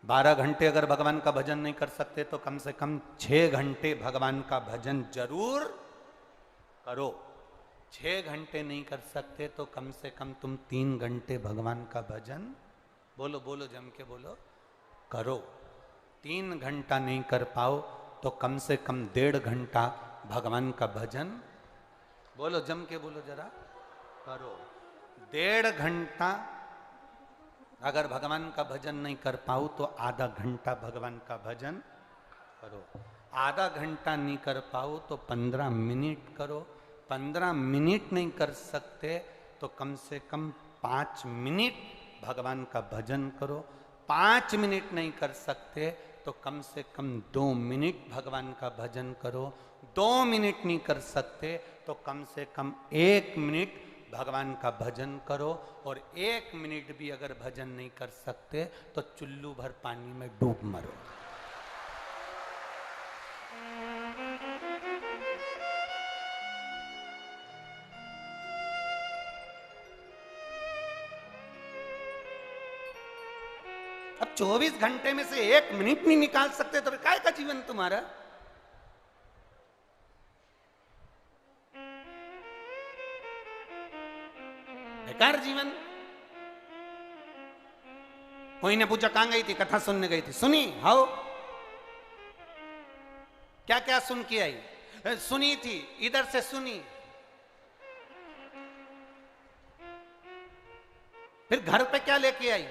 12 घंटे अगर भगवान का भजन नहीं कर सकते तो कम से कम 6 घंटे भगवान का भजन जरूर करो। 6 घंटे नहीं कर सकते तो कम से कम तुम 3 घंटे भगवान का भजन, बोलो बोलो जम के बोलो, करो। 3 घंटा नहीं कर पाओ तो कम से कम 1.5 घंटा भगवान का भजन, बोलो जम के बोलो जरा, करो। 1.5 घंटा अगर भगवान का भजन नहीं कर पाओ तो आधा घंटा भगवान का भजन करो। आधा घंटा नहीं कर पाओ तो 15 मिनट करो। 15 मिनट नहीं कर सकते तो कम से कम 5 मिनट भगवान का भजन करो। 5 मिनट नहीं कर सकते तो कम से कम 2 मिनट भगवान का भजन करो। 2 मिनट नहीं कर सकते तो कम से कम 1 मिनट भगवान का भजन करो। और 1 मिनट भी अगर भजन नहीं कर सकते तो चुल्लू भर पानी में डूब मरो। अब 24 घंटे में से 1 मिनट नहीं निकाल सकते तो काय का जीवन तुम्हारा? बेकार जीवन। कोई ने पूछा कहां गई थी? कथा सुनने गई थी। सुनी? हाउ? क्या क्या सुन के आई? सुनी थी, इधर से सुनी। फिर घर पे क्या लेके आई?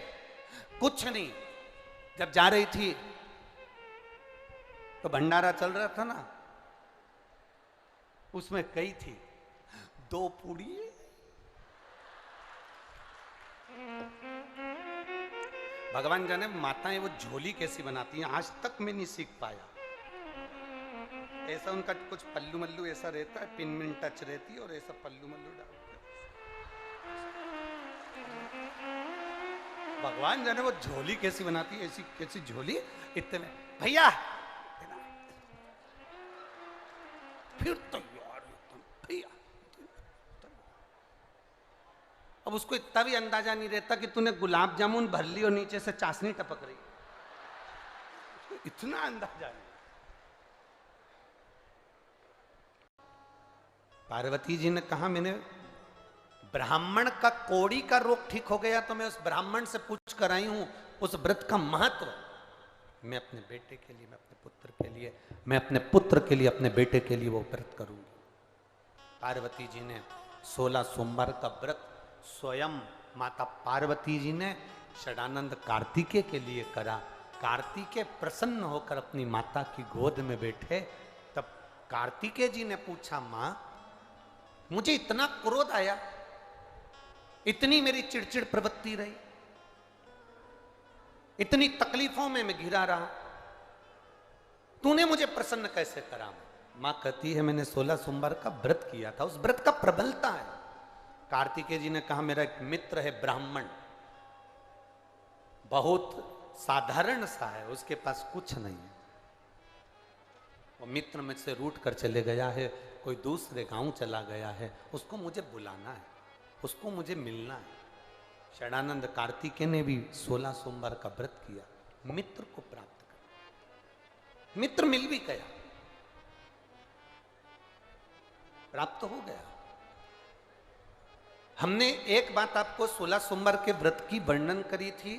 कुछ नहीं। जब जा रही थी तो भंडारा चल रहा था ना, उसमें कही थी 2 पूड़ी। भगवान जाने माताएं वो झोली कैसी बनाती हैं, आज तक मैं नहीं सीख पाया। ऐसा उनका कुछ पल्लू मल्लू ऐसा रहता है, पिन मिन टच रहती है और ऐसा पल्लू मल्लू डालते। भगवान जाने वो झोली कैसी बनाती है, ऐसी कैसी झोली इतने में। भैया फिर तो यार भैया, अब उसको इतना भी अंदाजा नहीं रहता कि तूने गुलाब जामुन भर ली और नीचे से चाशनी टपक रही, इतना अंदाजा नहीं। पार्वती जी ने कहा मैंने ब्राह्मण का कोड़ी का रोग ठीक हो गया तो मैं उस ब्राह्मण से पूछ कर आई हूं उस व्रत का महत्व। मैं अपने बेटे के लिए, मैं अपने पुत्र के लिए, मैं अपने पुत्र के लिए, अपने बेटे के लिए वो व्रत करूंगी। पार्वती जी ने 16 सोमवार का व्रत स्वयं माता पार्वती जी ने षडानंद कार्तिकेय के लिए करा। कार्तिकेय प्रसन्न होकर अपनी माता की गोद में बैठे, तब कार्तिकेय जी ने पूछा, मां मुझे इतना क्रोध आया, इतनी मेरी चिड़चिड़ प्रवृत्ति रही, इतनी तकलीफों में मैं घिरा रहा, तूने मुझे प्रसन्न कैसे करा? मां कहती है मैंने 16 सोमवार का व्रत किया था, उस व्रत का प्रबलता है। कार्तिकेय जी ने कहा मेरा एक मित्र है ब्राह्मण, बहुत साधारण सा है, उसके पास कुछ नहीं है, वो मित्र मुझसे रूठ कर चले गया है, कोई दूसरे गांव चला गया है, उसको मुझे बुलाना है, उसको मुझे मिलना है। षडानंद कार्तिकेय ने भी 16 सोमवार का व्रत किया, मित्र को प्राप्त कर। मित्र मिल भी गया, प्राप्त हो गया। हमने एक बात आपको 16 सोमवार के व्रत की वर्णन करी थी,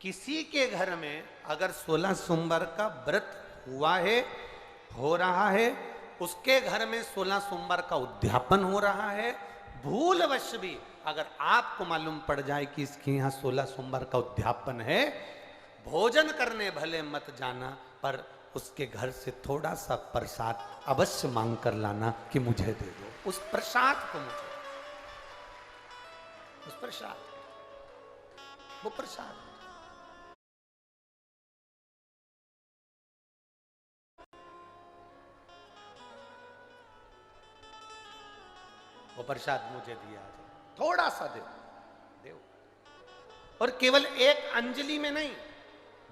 किसी के घर में अगर 16 सोमवार का व्रत हुआ है, हो रहा है, उसके घर में 16 सोमवार का उद्यापन हो रहा है, भूलवश भी अगर आपको मालूम पड़ जाए कि इसके यहाँ 16 सोमवार का उद्यापन है, भोजन करने भले मत जाना, पर उसके घर से थोड़ा सा प्रसाद अवश्य मांग कर लाना कि मुझे दे दो उस प्रसाद को, मुझे उस प्रसाद, वो प्रसाद। वो प्रसाद मुझे दिया जाए, थोड़ा सा दे दो, और केवल एक अंजलि में नहीं,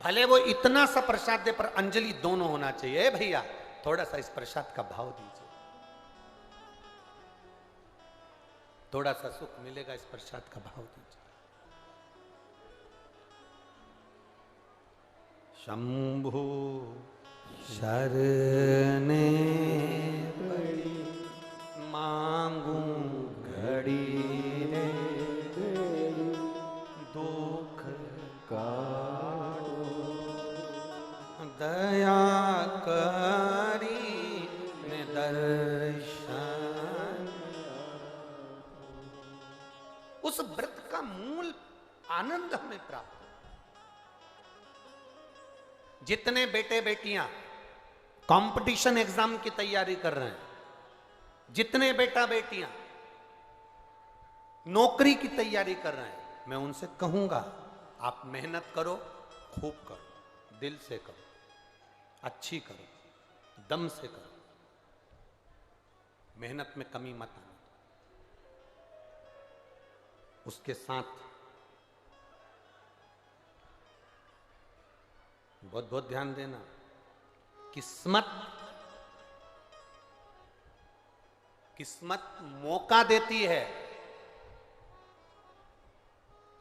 भले वो इतना सा प्रसाद दे पर अंजलि दोनों होना चाहिए। भैया थोड़ा सा इस प्रसाद का भाव दीजिए, थोड़ा सा सुख मिलेगा, इस प्रसाद का भाव दीजिए। शंभु शरणे पड़ी मांगू घड़ी रे दुख काटो दया करी दर्शन। उस व्रत का मूल आनंद हमें प्राप्त। जितने बेटे बेटियां कंपटीशन एग्जाम की तैयारी कर रहे हैं, जितने बेटा बेटियां नौकरी की तैयारी कर रहे हैं, मैं उनसे कहूंगा आप मेहनत करो, खूब करो, दिल से करो, अच्छी करो, दम से करो, मेहनत में कमी मत आना। उसके साथ बहुत बहुत ध्यान देना, किस्मत मौका देती है।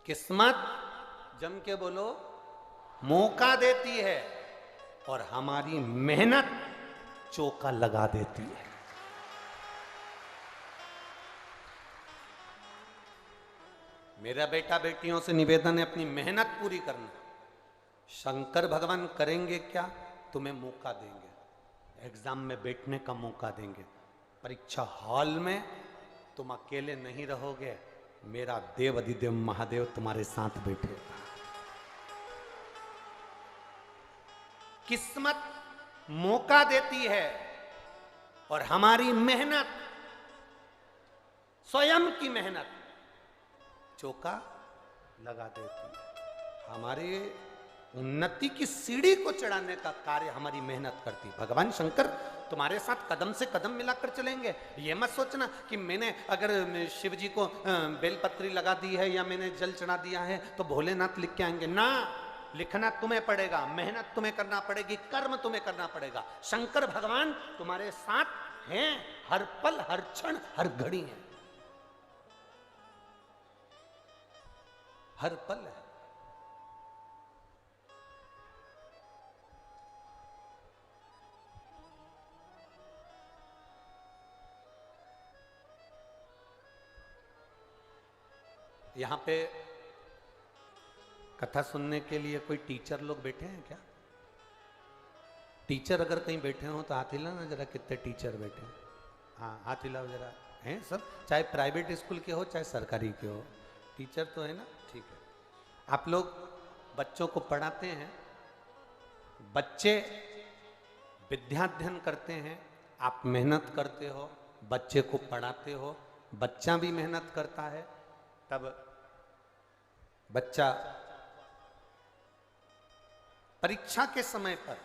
किस्मत जम के बोलो मौका देती है और हमारी मेहनत चौका लगा देती है। मेरा बेटा बेटियों से निवेदन है अपनी मेहनत पूरी करना। शंकर भगवान करेंगे क्या? तुम्हें मौका देंगे, एग्जाम में बैठने का मौका देंगे, परीक्षा हॉल में तुम अकेले नहीं रहोगे, मेरा देव अधिदेव महादेव तुम्हारे साथ बैठेगा। किस्मत मौका देती है और हमारी मेहनत, स्वयं की मेहनत चौका लगा देती है। हमारी उन्नति की सीढ़ी को चढ़ाने का कार्य हमारी मेहनत करती है। भगवान शंकर तुम्हारे साथ कदम से कदम मिलाकर चलेंगे। ये मत सोचना कि मैंने अगर शिव जी को बेलपत्री लगा दी है या मैंने जल चढ़ा दिया है तो भोलेनाथ लिख के आएंगे। ना, लिखना तुम्हें पड़ेगा, मेहनत तुम्हें करना पड़ेगी, कर्म तुम्हें करना पड़ेगा। शंकर भगवान तुम्हारे साथ हैं, हर पल, हर क्षण, हर घड़ी है, हर पल है। यहां पे कथा सुनने के लिए कोई टीचर लोग बैठे हैं क्या? टीचर अगर कहीं बैठे हो तो हाथ हिलाना जरा, कितने टीचर बैठे हैं? हाँ, हाथ हिलाओ जरा। हैं सब, चाहे प्राइवेट स्कूल के हो चाहे सरकारी के हो, टीचर तो है ना? ठीक है। आप लोग बच्चों को पढ़ाते हैं, बच्चे विद्याध्ययन करते हैं, आप मेहनत करते हो, बच्चे को पढ़ाते हो, बच्चा भी मेहनत करता है, तब बच्चा परीक्षा के समय पर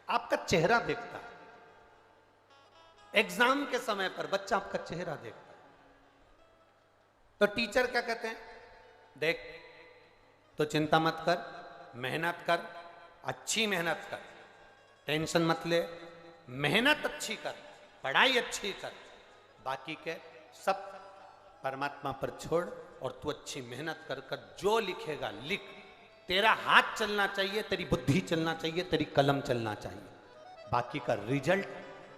आपका चेहरा देखता है। एग्जाम के समय पर बच्चा आपका चेहरा देखता है। तो टीचर क्या कहते हैं? देख, तो चिंता मत कर, मेहनत कर, अच्छी मेहनत कर, टेंशन मत ले, मेहनत अच्छी कर, पढ़ाई अच्छी कर, बाकी के सब परमात्मा पर छोड़ और तू अच्छी मेहनत कर कर जो लिखेगा लिख। तेरा हाथ चलना चाहिए, तेरी बुद्धि चलना चाहिए, तेरी कलम चलना चाहिए, बाकी का रिजल्ट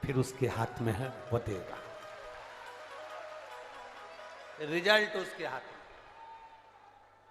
फिर उसके हाथ में है, वो देगा। रिजल्ट उसके हाथ में।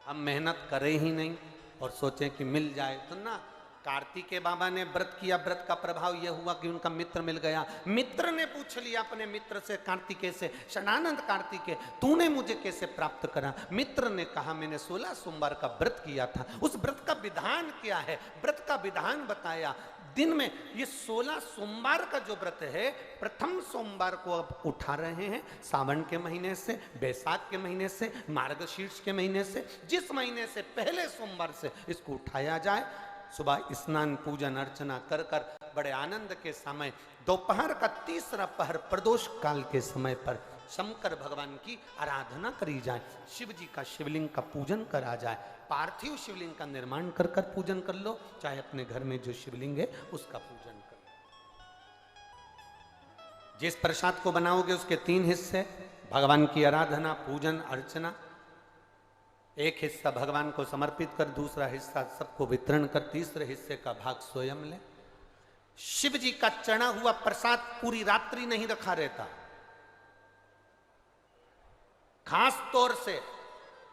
हम मेहनत करें ही नहीं और सोचें कि मिल जाए तो ना। कार्तिकेय बाबा ने व्रत किया, व्रत का प्रभाव यह हुआ कि उनका मित्र मिल गया। मित्र ने पूछ लिया अपने मित्र से, कार्तिकेय से, शनानंद कार्तिकेय तूने मुझे कैसे प्राप्त करा? मित्र ने कहा मैंने 16 सोमवार का व्रत किया था। उस व्रत का विधान क्या है? व्रत का विधान बताया। दिन में ये 16 सोमवार का जो व्रत है, प्रथम सोमवार को अब उठा रहे हैं, सावन के महीने से, बैसाख के महीने से, मार्गशीर्ष के महीने से, जिस महीने से पहले सोमवार से इसको उठाया जाए। सुबह स्नान पूजन अर्चना कर कर बड़े आनंद के समय, दोपहर का तीसरा पहर प्रदोष काल के समय पर शंकर भगवान की आराधना करी जाए, शिव जी का शिवलिंग का पूजन करा जाए। पार्थिव शिवलिंग का निर्माण कर कर पूजन कर लो, चाहे अपने घर में जो शिवलिंग है उसका पूजन कर लो। जिस प्रसाद को बनाओगे उसके 3 हिस्से, भगवान की आराधना, पूजन, अर्चना। एक हिस्सा भगवान को समर्पित कर, दूसरा हिस्सा सबको वितरण कर, तीसरे हिस्से का भाग स्वयं ले। शिव जी का चढ़ा हुआ प्रसाद पूरी रात्रि नहीं रखा रहता। खास तौर से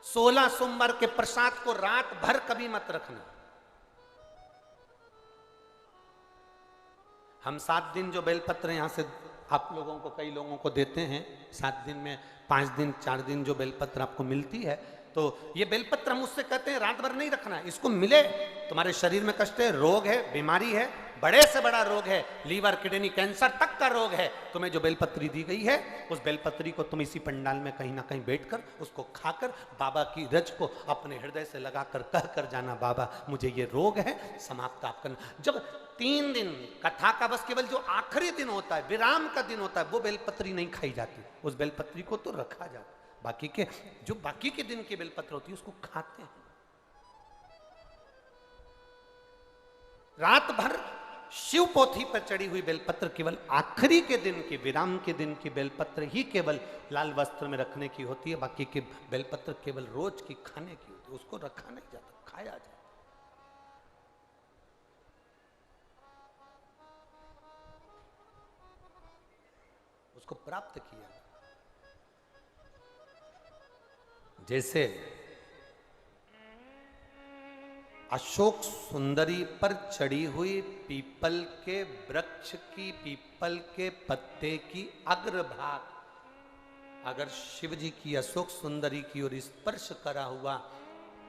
16 सोमवार के प्रसाद को रात भर कभी मत रखना। हम 7 दिन जो बेलपत्र यहां से आप लोगों को, कई लोगों को देते हैं, 7 दिन में 5 दिन 4 दिन जो बेलपत्र आपको मिलती है, तो ये बेलपत्र हम उससे कहते हैं रात भर नहीं रखना है। इसको मिले, तुम्हारे शरीर में कष्ट है, रोग है, बीमारी है, बड़े से बड़ा रोग है, लीवर किडनी कैंसर तक का रोग है, तुम्हें जो बेलपत्री दी गई है उस बेलपत्री को तुम इसी पंडाल में कहीं ना कहीं बैठकर उसको खाकर बाबा की रज को अपने हृदय से लगाकर कह कर जाना, बाबा मुझे ये रोग है, समाप्त आप करना। जब 3 दिन कथा का बस केवल जो आखिरी दिन होता है, विराम का दिन होता है, वो बेलपत्री नहीं खाई जाती, उस बेलपत्री को तो रखा जाता। बाकी के जो बाकी के दिन की बेलपत्र होती है उसको खाते हैं। रात भर शिव पोथी पर चढ़ी हुई बेलपत्र केवल आखिरी के दिन की, विराम के दिन की बेलपत्र ही केवल लाल वस्त्र में रखने की होती है। बाकी के बेलपत्र केवल रोज की खाने की होती है, उसको रखा नहीं जाता, खाया जाता। उसको प्राप्त किया। जैसे अशोक सुंदरी पर चढ़ी हुई पीपल के वृक्ष की, पीपल के पत्ते की अग्रभाग अगर शिव जी की अशोक सुंदरी की ओर स्पर्श करा हुआ,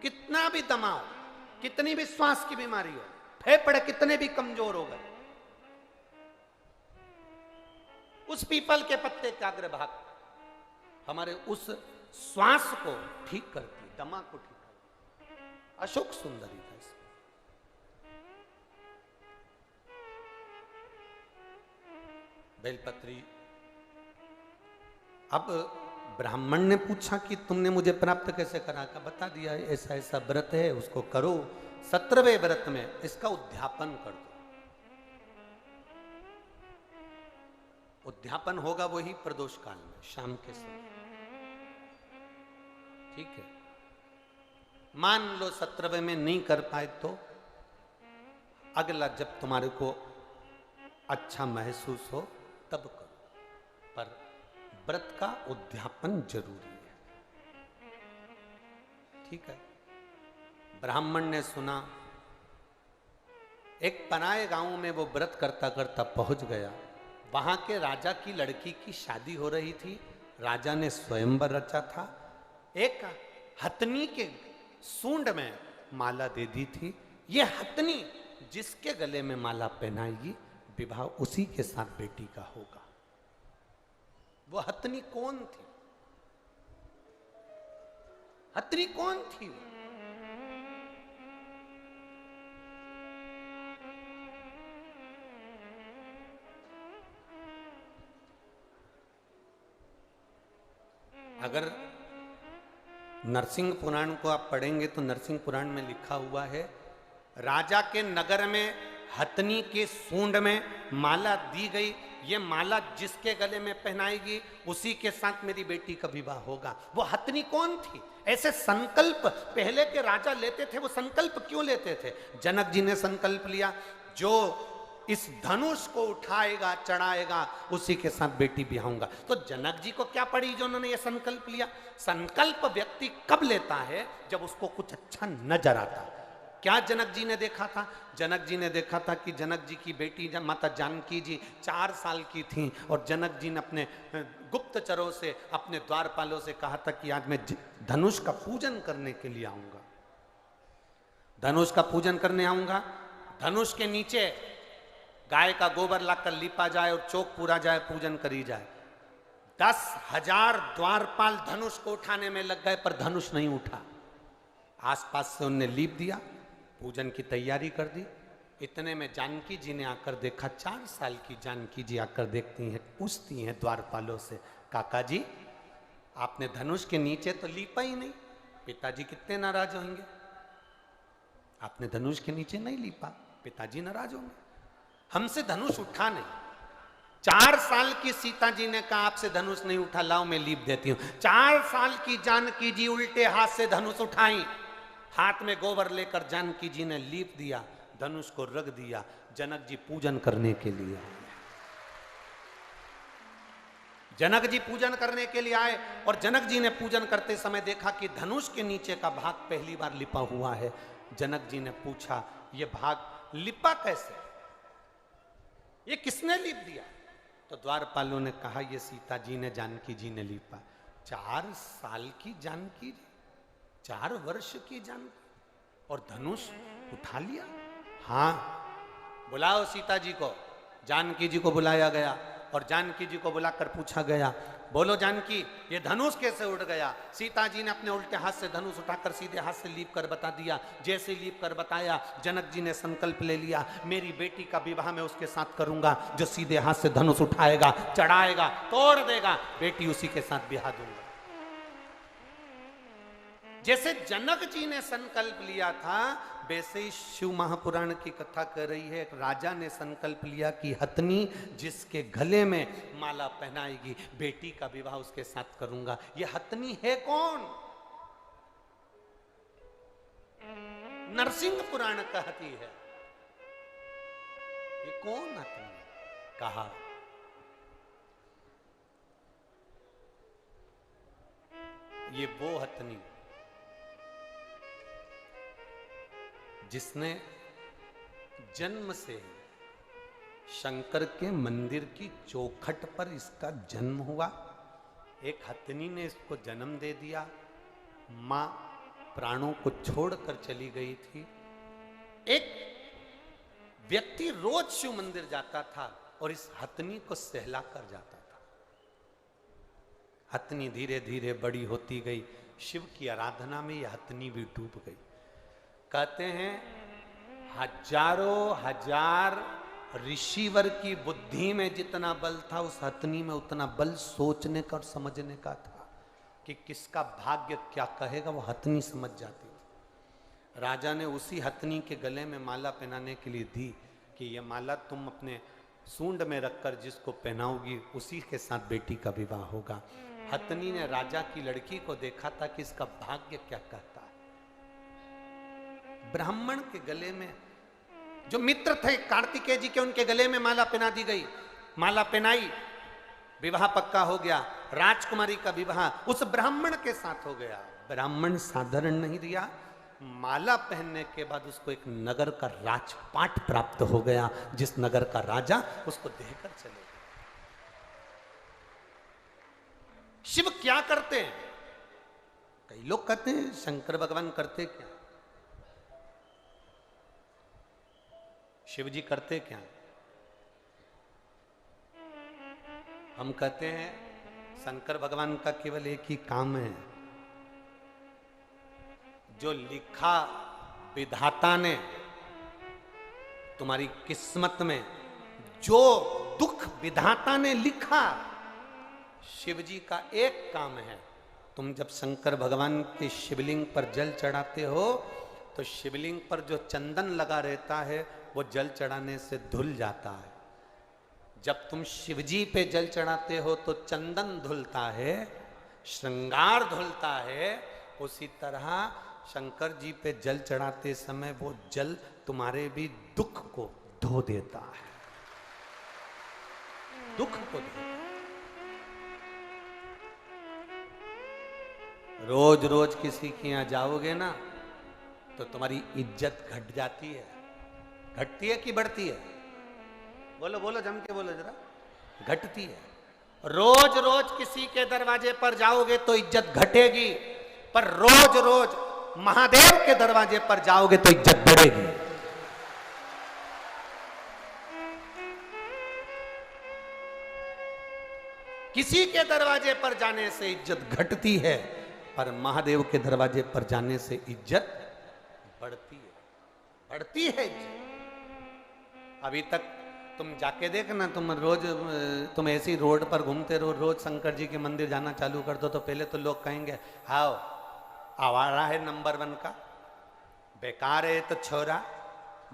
कितना भी दमाओ, कितनी भी श्वास की बीमारी हो, फेफड़े कितने भी कमजोर हो गए, उस पीपल के पत्ते का अग्रभाग हमारे उस श्वास को ठीक करती, दमा को ठीक करती। अशोक सुंदरी था इसमें। बेलपत्री। अब ब्राह्मण ने पूछा कि तुमने मुझे प्राप्त कैसे करा? का बता दिया, ऐसा ऐसा व्रत है, उसको करो। 17वें व्रत में इसका उद्यापन कर दो। उद्यापन होगा वही प्रदोष काल में, शाम के समय। ठीक है, मान लो 17वें में नहीं कर पाए तो अगला जब तुम्हारे को अच्छा महसूस हो तब करो, पर व्रत का उद्यापन जरूरी है। ठीक है। ब्राह्मण ने सुना, एक पराये गांव में वो व्रत करता करता पहुंच गया। वहां के राजा की लड़की की शादी हो रही थी। राजा ने स्वयंवर रचा था। एक हथनी के सूंड में माला दे दी थी। ये हथनी जिसके गले में माला पहनाएगी, विवाह उसी के साथ बेटी का होगा। वो हथनी कौन थी? हथनी कौन थी? अगर नरसिंह पुराण को आप पढ़ेंगे तो नरसिंह पुराण में लिखा हुआ है, राजा के नगर में हथनी के सूंड में माला दी गई। ये माला जिसके गले में पहनाएगी उसी के साथ मेरी बेटी का विवाह होगा। वो हथनी कौन थी? ऐसे संकल्प पहले के राजा लेते थे। वो संकल्प क्यों लेते थे? जनक जी ने संकल्प लिया, जो इस धनुष को उठाएगा, चढ़ाएगा, उसी के साथ बेटी ब्याहूंगा। तो जनक जी को क्या पड़ी जो उन्होंने ये संकल्प लिया? संकल्प व्यक्ति कब लेता है? जब उसको कुछ अच्छा नजर आता। क्या जनक जी ने देखा था? जनक जी ने देखा था कि जनक जी की बेटी माता जानकी जी 4 साल की थी और जनक जी ने अपने गुप्तचरों से, अपने द्वारपालों से कहा था कि आज मैं धनुष का पूजन करने के लिए आऊंगा, धनुष का पूजन करने आऊंगा। धनुष के नीचे गाय का गोबर लाकर लीपा जाए और चौक पूरा जाए, पूजन करी जाए। 10,000 द्वारपाल धनुष को उठाने में लग गए, पर धनुष नहीं उठा। आसपास से उनने लीप दिया, पूजन की तैयारी कर दी। इतने में जानकी जी ने आकर देखा। 4 साल की जानकी जी आकर देखती हैं, पूछती हैं द्वारपालों से, काका जी आपने धनुष के नीचे तो लीपा ही नहीं, पिताजी कितने नाराज होंगे। आपने धनुष के नीचे नहीं लीपा, पिताजी नाराज होंगे। हमसे धनुष उठा नहीं। 4 साल की सीता जी ने कहा आपसे धनुष नहीं उठा, लाओ मैं लीप देती हूं। 4 साल की जानकी जी उल्टे हाथ से धनुष उठाई, हाथ में गोबर लेकर जानकी जी ने लीप दिया, धनुष को रख दिया। जनक जी पूजन करने के लिए, जनक जी पूजन करने के लिए आए और जनक जी ने पूजन करते समय देखा कि धनुष के नीचे का भाग पहली बार लिपा हुआ है। जनक जी ने पूछा यह भाग लिपा कैसे, ये किसने लिप दिया? तो द्वारपालों ने कहा ये सीता जी ने, जानकी जी ने लिपा। 4 साल की जानकी जी, 4 वर्ष की जानकी, और धनुष उठा लिया। हाँ, बुलाओ सीता जी को। जानकी जी को बुलाया गया और जानकी जी को बुलाकर पूछा गया, बोलो जानकी ये धनुष कैसे उड़ गया? सीता जी ने अपने उल्टे हाथ से धनुष उठाकर सीधे हाथ से लीप कर बता दिया। जैसे लीप कर बताया, जनक जी ने संकल्प ले लिया, मेरी बेटी का विवाह मैं उसके साथ करूंगा जो सीधे हाथ से धनुष उठाएगा, चढ़ाएगा, तोड़ देगा, बेटी उसी के साथ ब्याह दूंगा। जैसे जनक जी ने संकल्प लिया था, वैसे ही शिव महापुराण की कथा कर रही है। एक राजा ने संकल्प लिया कि हथनी जिसके गले में माला पहनाएगी, बेटी का विवाह उसके साथ करूंगा। ये हथनी है कौन? नरसिंह पुराण कहती है ये कौन हथनी? कहा ये वो हथनी जिसने जन्म से शंकर के मंदिर की चौखट पर इसका जन्म हुआ। एक हथनी ने इसको जन्म दे दिया, मां प्राणों को छोड़कर चली गई थी। एक व्यक्ति रोज शिव मंदिर जाता था और इस हथनी को सहला कर जाता था। हथनी धीरे धीरे बड़ी होती गई, शिव की आराधना में यह हथनी भी डूब गई। कहते हैं हजारों हजार ऋषिवर की बुद्धि में जितना बल था, उस हथनी में उतना बल सोचने का और समझने का था कि किसका भाग्य क्या कहेगा, वो हथनी समझ जाती थी। राजा ने उसी हथनी के गले में माला पहनाने के लिए दी कि ये माला तुम अपने सूंड में रखकर जिसको पहनाओगी उसी के साथ बेटी का विवाह होगा। हथनी ने राजा की लड़की को देखा था कि इसका भाग्य क्या कहता है। ब्राह्मण के गले में, जो मित्र थे कार्तिकेय जी के, उनके गले में माला पहना दी गई। माला पहनाई, विवाह पक्का हो गया। राजकुमारी का विवाह उस ब्राह्मण के साथ हो गया। ब्राह्मण साधारण नहीं दिया, माला पहनने के बाद उसको एक नगर का राजपाट प्राप्त हो गया, जिस नगर का राजा उसको देकर चले गए। शिव क्या करते हैं? कई लोग कहते हैं शंकर भगवान करते क्या, शिव जी करते क्या? हम कहते हैं शंकर भगवान का केवल एक ही काम है, जो लिखा विधाता ने तुम्हारी किस्मत में, जो दुख विधाता ने लिखा, शिव जी का एक काम है। तुम जब शंकर भगवान के शिवलिंग पर जल चढ़ाते हो तो शिवलिंग पर जो चंदन लगा रहता है वो जल चढ़ाने से धुल जाता है। जब तुम शिवजी पे जल चढ़ाते हो तो चंदन धुलता है, श्रृंगार धुलता है। उसी तरह शंकर जी पे जल चढ़ाते समय वो जल तुम्हारे भी दुख को धो देता है, दुख को धो। रोज रोज किसी के यहां जाओगे ना तो तुम्हारी इज्जत घट जाती है। घटती है कि बढ़ती है? बोलो बोलो, जम के बोलो जरा। घटती है। रोज रोज किसी के दरवाजे पर जाओगे तो इज्जत घटेगी, पर रोज रोज महादेव के दरवाजे पर जाओगे तो इज्जत बढ़ेगी। किसी के दरवाजे पर जाने से इज्जत घटती है, पर महादेव के दरवाजे पर जाने से इज्जत बढ़ती है, बढ़ती है इज्जत। अभी तक तुम जाके देखना, तुम ऐसी रोड पर घूमते रहो, रोज शंकर जी के मंदिर जाना चालू कर दो तो पहले तो लोग कहेंगे हाओ आवारा है नंबर 1 का, बेकार है तो छोरा,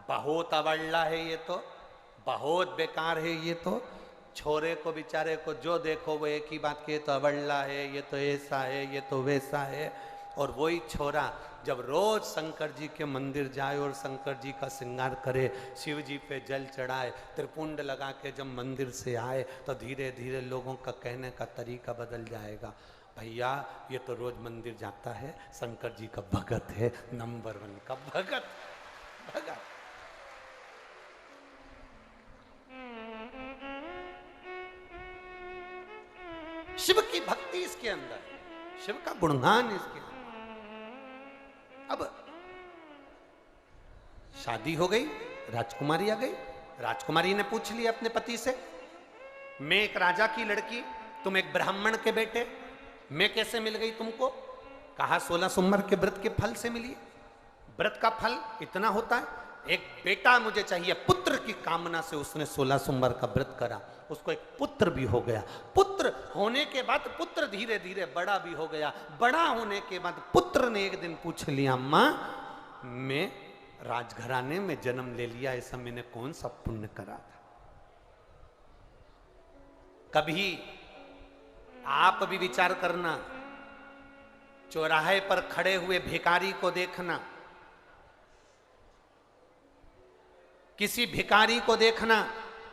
बहुत अवल्ला है ये तो, बहुत बेकार है ये तो, छोरे को बेचारे को जो देखो वो एक ही बात के, ये तो अवल्ला है, ये तो ऐसा है, ये तो वैसा है। और वही छोरा जब रोज शंकर जी के मंदिर जाए और शंकर जी का श्रृंगार करे, शिव जी पे जल चढ़ाए, त्रिपुंड लगा के जब मंदिर से आए, तो धीरे धीरे लोगों का कहने का तरीका बदल जाएगा। भैया ये तो रोज मंदिर जाता है, शंकर जी का भगत है, नंबर 1 का भगत। भगत शिव की भक्ति इसके अंदर, शिव का गुणगान इसके अंदर। अब शादी हो गई, राजकुमारी आ गई, राजकुमारी ने पूछ लिया अपने पति से, मैं एक राजा की लड़की, तुम एक ब्राह्मण के बेटे, मैं कैसे मिल गई तुमको? कहा 16 सोमवार के व्रत के फल से मिली। व्रत का फल इतना होता है, एक बेटा मुझे चाहिए, पुत्र की कामना से उसने 16 सोमवार का व्रत करा, उसको एक पुत्र भी हो गया। पुत्र होने के बाद पुत्र धीरे धीरे बड़ा भी हो गया। बड़ा होने के बाद पुत्र ने एक दिन पूछ लिया, माँ मैं राजघराने में जन्म ले लिया, ऐसा मैंने कौन सा पुण्य करा था? कभी आप भी विचार करना, चौराहे पर खड़े हुए भिखारी को देखना, किसी भिखारी को देखना,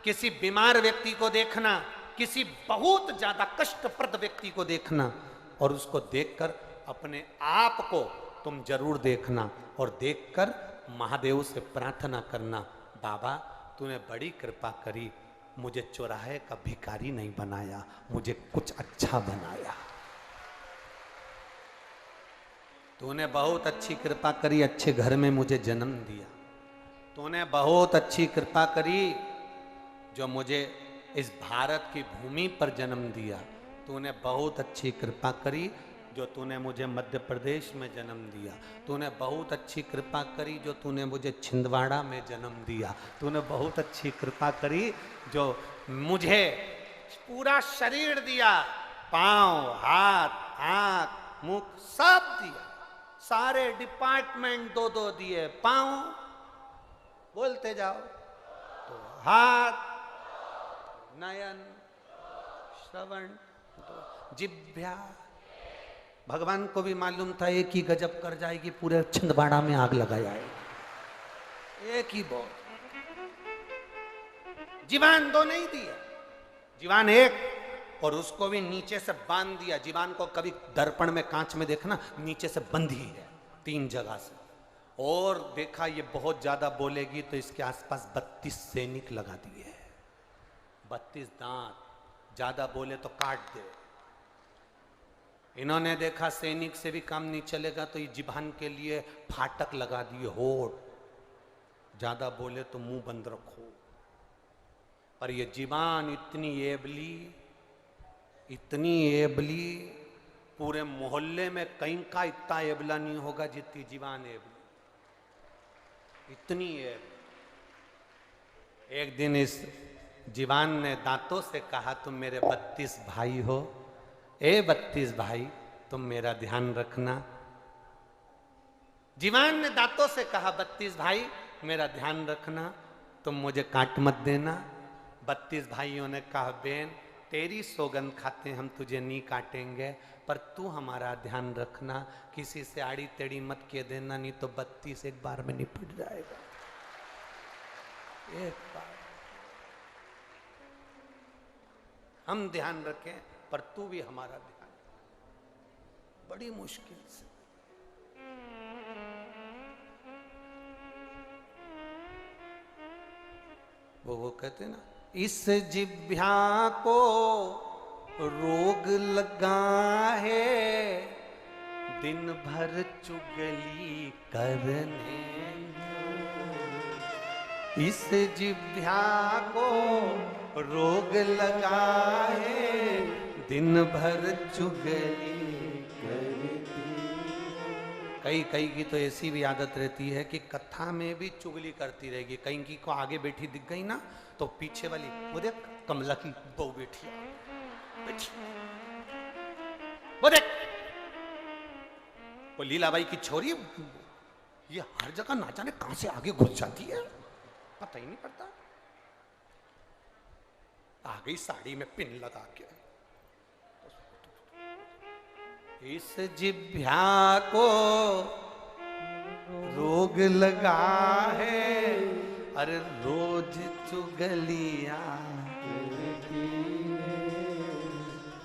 किसी बीमार व्यक्ति को देखना, किसी बहुत ज्यादा कष्टप्रद व्यक्ति को देखना, और उसको देखकर अपने आप को तुम जरूर देखना, और देखकर महादेव से प्रार्थना करना, बाबा तूने बड़ी कृपा करी, मुझे चौराहे का भिखारी नहीं बनाया, मुझे कुछ अच्छा बनाया। तूने बहुत अच्छी कृपा करी, अच्छे घर में मुझे जन्म दिया। तूने बहुत अच्छी कृपा करी जो मुझे इस भारत की भूमि पर जन्म दिया। तूने बहुत अच्छी कृपा करी जो तूने मुझे मध्य प्रदेश में जन्म दिया। तूने बहुत अच्छी कृपा करी जो तूने मुझे छिंदवाड़ा में जन्म दिया। तूने बहुत अच्छी कृपा करी जो मुझे पूरा शरीर दिया, पांव, हाथ, आंख, मुख सब दिया, सारे डिपार्टमेंट दो दो दिए। पांव बोलते जाओ तो हाथ, नयन, श्रवण, जिह्वा। भगवान को भी मालूम था एक ही गजब कर जाएगी, पूरे छिंदवाड़ा में आग लगा जाएगी। एक ही बोल, जीवान दो नहीं दिया, जीवान एक, और उसको भी नीचे से बांध दिया। जीवान को कभी दर्पण में कांच में देखना, नीचे से बंधी है 3 जगह से, और देखा ये बहुत ज्यादा बोलेगी तो इसके आसपास 32 सैनिक लगा दिए, 32 दांत, ज्यादा बोले तो काट दे। इन्होंने देखा सैनिक से भी काम नहीं चलेगा तो ये जिभान के लिए फाटक लगा दिए, होठ, ज्यादा बोले तो मुंह बंद रखो। पर ये जीवान इतनी एबली, पूरे मोहल्ले में कहीं का इतना एबला नहीं होगा जितनी जीवान एबली, इतनी एबली। एक दिन इस जीवान ने दांतों से कहा, तुम मेरे 32 भाई हो, ए 32 भाई तुम मेरा ध्यान रखना। जीवान ने दांतों से कहा, 32 भाई मेरा ध्यान रखना, तुम मुझे काट मत देना। 32 भाइयों ने कहा, बेन तेरी सौगंध खाते हम तुझे नहीं काटेंगे, पर तू हमारा ध्यान रखना, किसी से आड़ी टेढ़ी मत के देना, नहीं तो 32 एक बार में निपट जाएगा, एक बार। हम ध्यान रखें पर तू भी हमारा ध्यान, बड़ी मुश्किल से। वो कहते ना, इस जिह्वा को रोग लगा है, दिन भर चुगली करने। इस जिह्वा को रोग लगा है, दिन भर चुगली करती। कई की तो ऐसी भी आदत रहती है कि कथा में भी चुगली करती रहेगी। कहीं की को आगे बैठी दिख गई ना तो पीछे वाली, वो देख कमला की बहू बैठी, वो देख वो लीलाबाई की छोरी, ये हर जगह ना जाने कहां से आगे घुस जाती है, पता ही नहीं पड़ता। आ गई साड़ी में पिन लगा के। इस जिभ्या को रोग लगा है, अरे रोज चुगलिया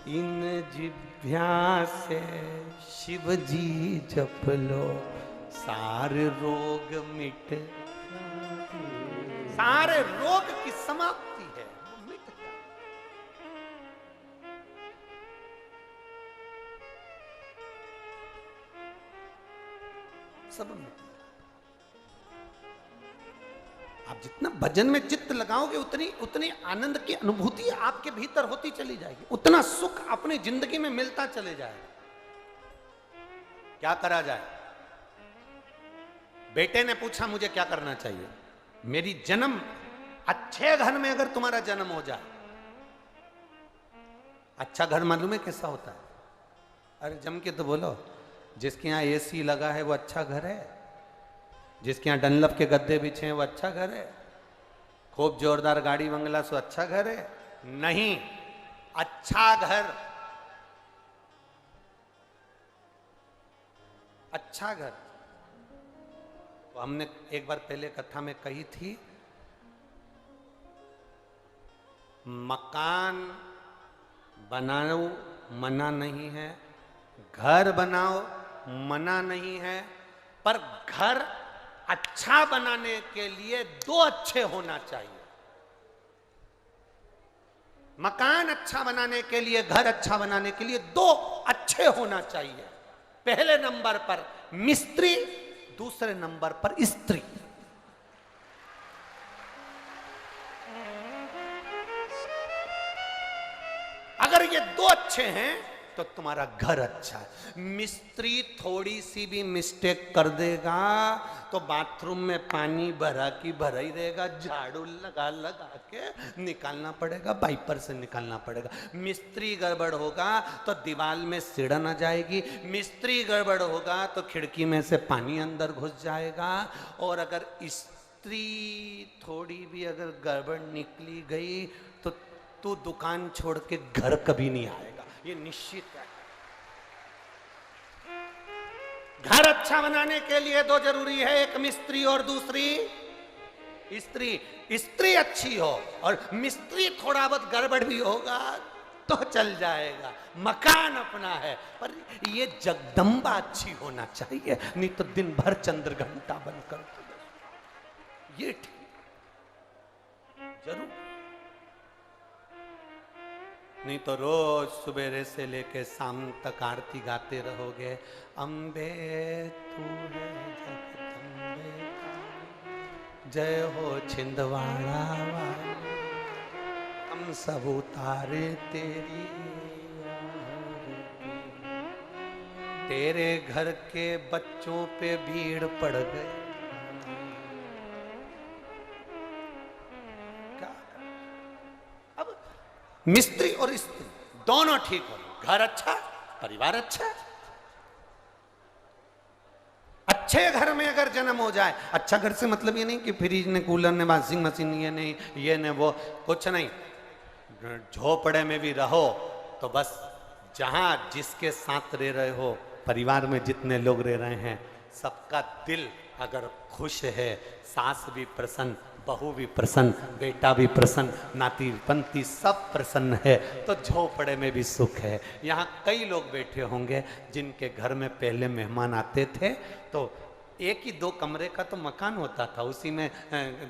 इन जिभ्या से शिव जी जप लो, सारे रोग मिट, सारे रोग की समाप्ति है, मिट जाए। सब मिट। आप जितना भजन में चित्त लगाओगे उतनी उतनी आनंद की अनुभूति आपके भीतर होती चली जाएगी, उतना सुख अपनी जिंदगी में मिलता चले जाएगा। क्या करा जाए? बेटे ने पूछा मुझे क्या करना चाहिए। मेरी जन्म, अच्छे घर में अगर तुम्हारा जन्म हो जाए, अच्छा घर मालूम है कैसा होता है? अरे जम के तो बोलो, जिसके यहाँ एसी लगा है वो अच्छा घर है, जिसके यहाँ डनलप के गद्दे बिछे हैं वो अच्छा घर है, खूब जोरदार गाड़ी बंगला सो अच्छा घर है? नहीं, अच्छा घर, अच्छा घर। तो हमने एक बार पहले कथा में कही थी, मकान बनाओ मना नहीं है, घर बनाओ मना नहीं है, पर घर अच्छा बनाने के लिए दो अच्छे होना चाहिए। मकान अच्छा बनाने के लिए, घर अच्छा बनाने के लिए दो अच्छे होना चाहिए। पहले नंबर पर मिस्त्री, दूसरे नंबर पर स्त्री। अगर ये दो अच्छे हैं तो तुम्हारा घर अच्छा है। मिस्त्री थोड़ी सी भी मिस्टेक कर देगा तो बाथरूम में पानी भरा की भरा ही रहेगा, झाड़ू लगा लगा के निकालना पड़ेगा, वाइपर से निकालना पड़ेगा। मिस्त्री गड़बड़ होगा तो दीवार में सिड़न आ जाएगी, मिस्त्री गड़बड़ होगा तो खिड़की में से पानी अंदर घुस जाएगा। और अगर स्त्री थोड़ी भी अगर गड़बड़ निकली गई तो तू दुकान छोड़ के घर कभी नहीं आएगा, ये निश्चित है। घर अच्छा बनाने के लिए दो जरूरी है, एक मिस्त्री और दूसरी स्त्री। स्त्री अच्छी हो और मिस्त्री थोड़ा बहुत गड़बड़ भी होगा तो चल जाएगा, मकान अपना है। पर ये जगदम्बा अच्छी होना चाहिए, नहीं तो दिन भर चंद्र घंटा बनकर ये ठीक जरूर। नहीं तो रोज सुबेरे से लेके शाम तक आरती गाते रहोगे, अम्बे तू है जगदम्बे जय हो छिंदवाड़ा वाली, हम सब उतारे तेरी आरती। तेरे घर के बच्चों पे भीड़ पड़ गई। मिस्त्री और स्त्री दोनों ठीक हो, घर अच्छा, परिवार अच्छा। अच्छे घर में अगर जन्म हो जाए, अच्छा घर से मतलब ये नहीं कि फ्रिज ने, कूलर ने, वॉशिंग मशीन ये नहीं, ये ने वो, कुछ नहीं। झोपड़े में भी रहो तो बस जहां जिसके साथ रह रहे हो, परिवार में जितने लोग रह रहे हैं, सबका दिल अगर खुश है, सास भी प्रसन्न, बहू भी प्रसन्न, बेटा भी प्रसन्न, नाती पंती सब प्रसन्न है, तो झोपड़े में भी सुख है। यहाँ कई लोग बैठे होंगे जिनके घर में पहले मेहमान आते थे तो एक ही दो कमरे का तो मकान होता था, उसी में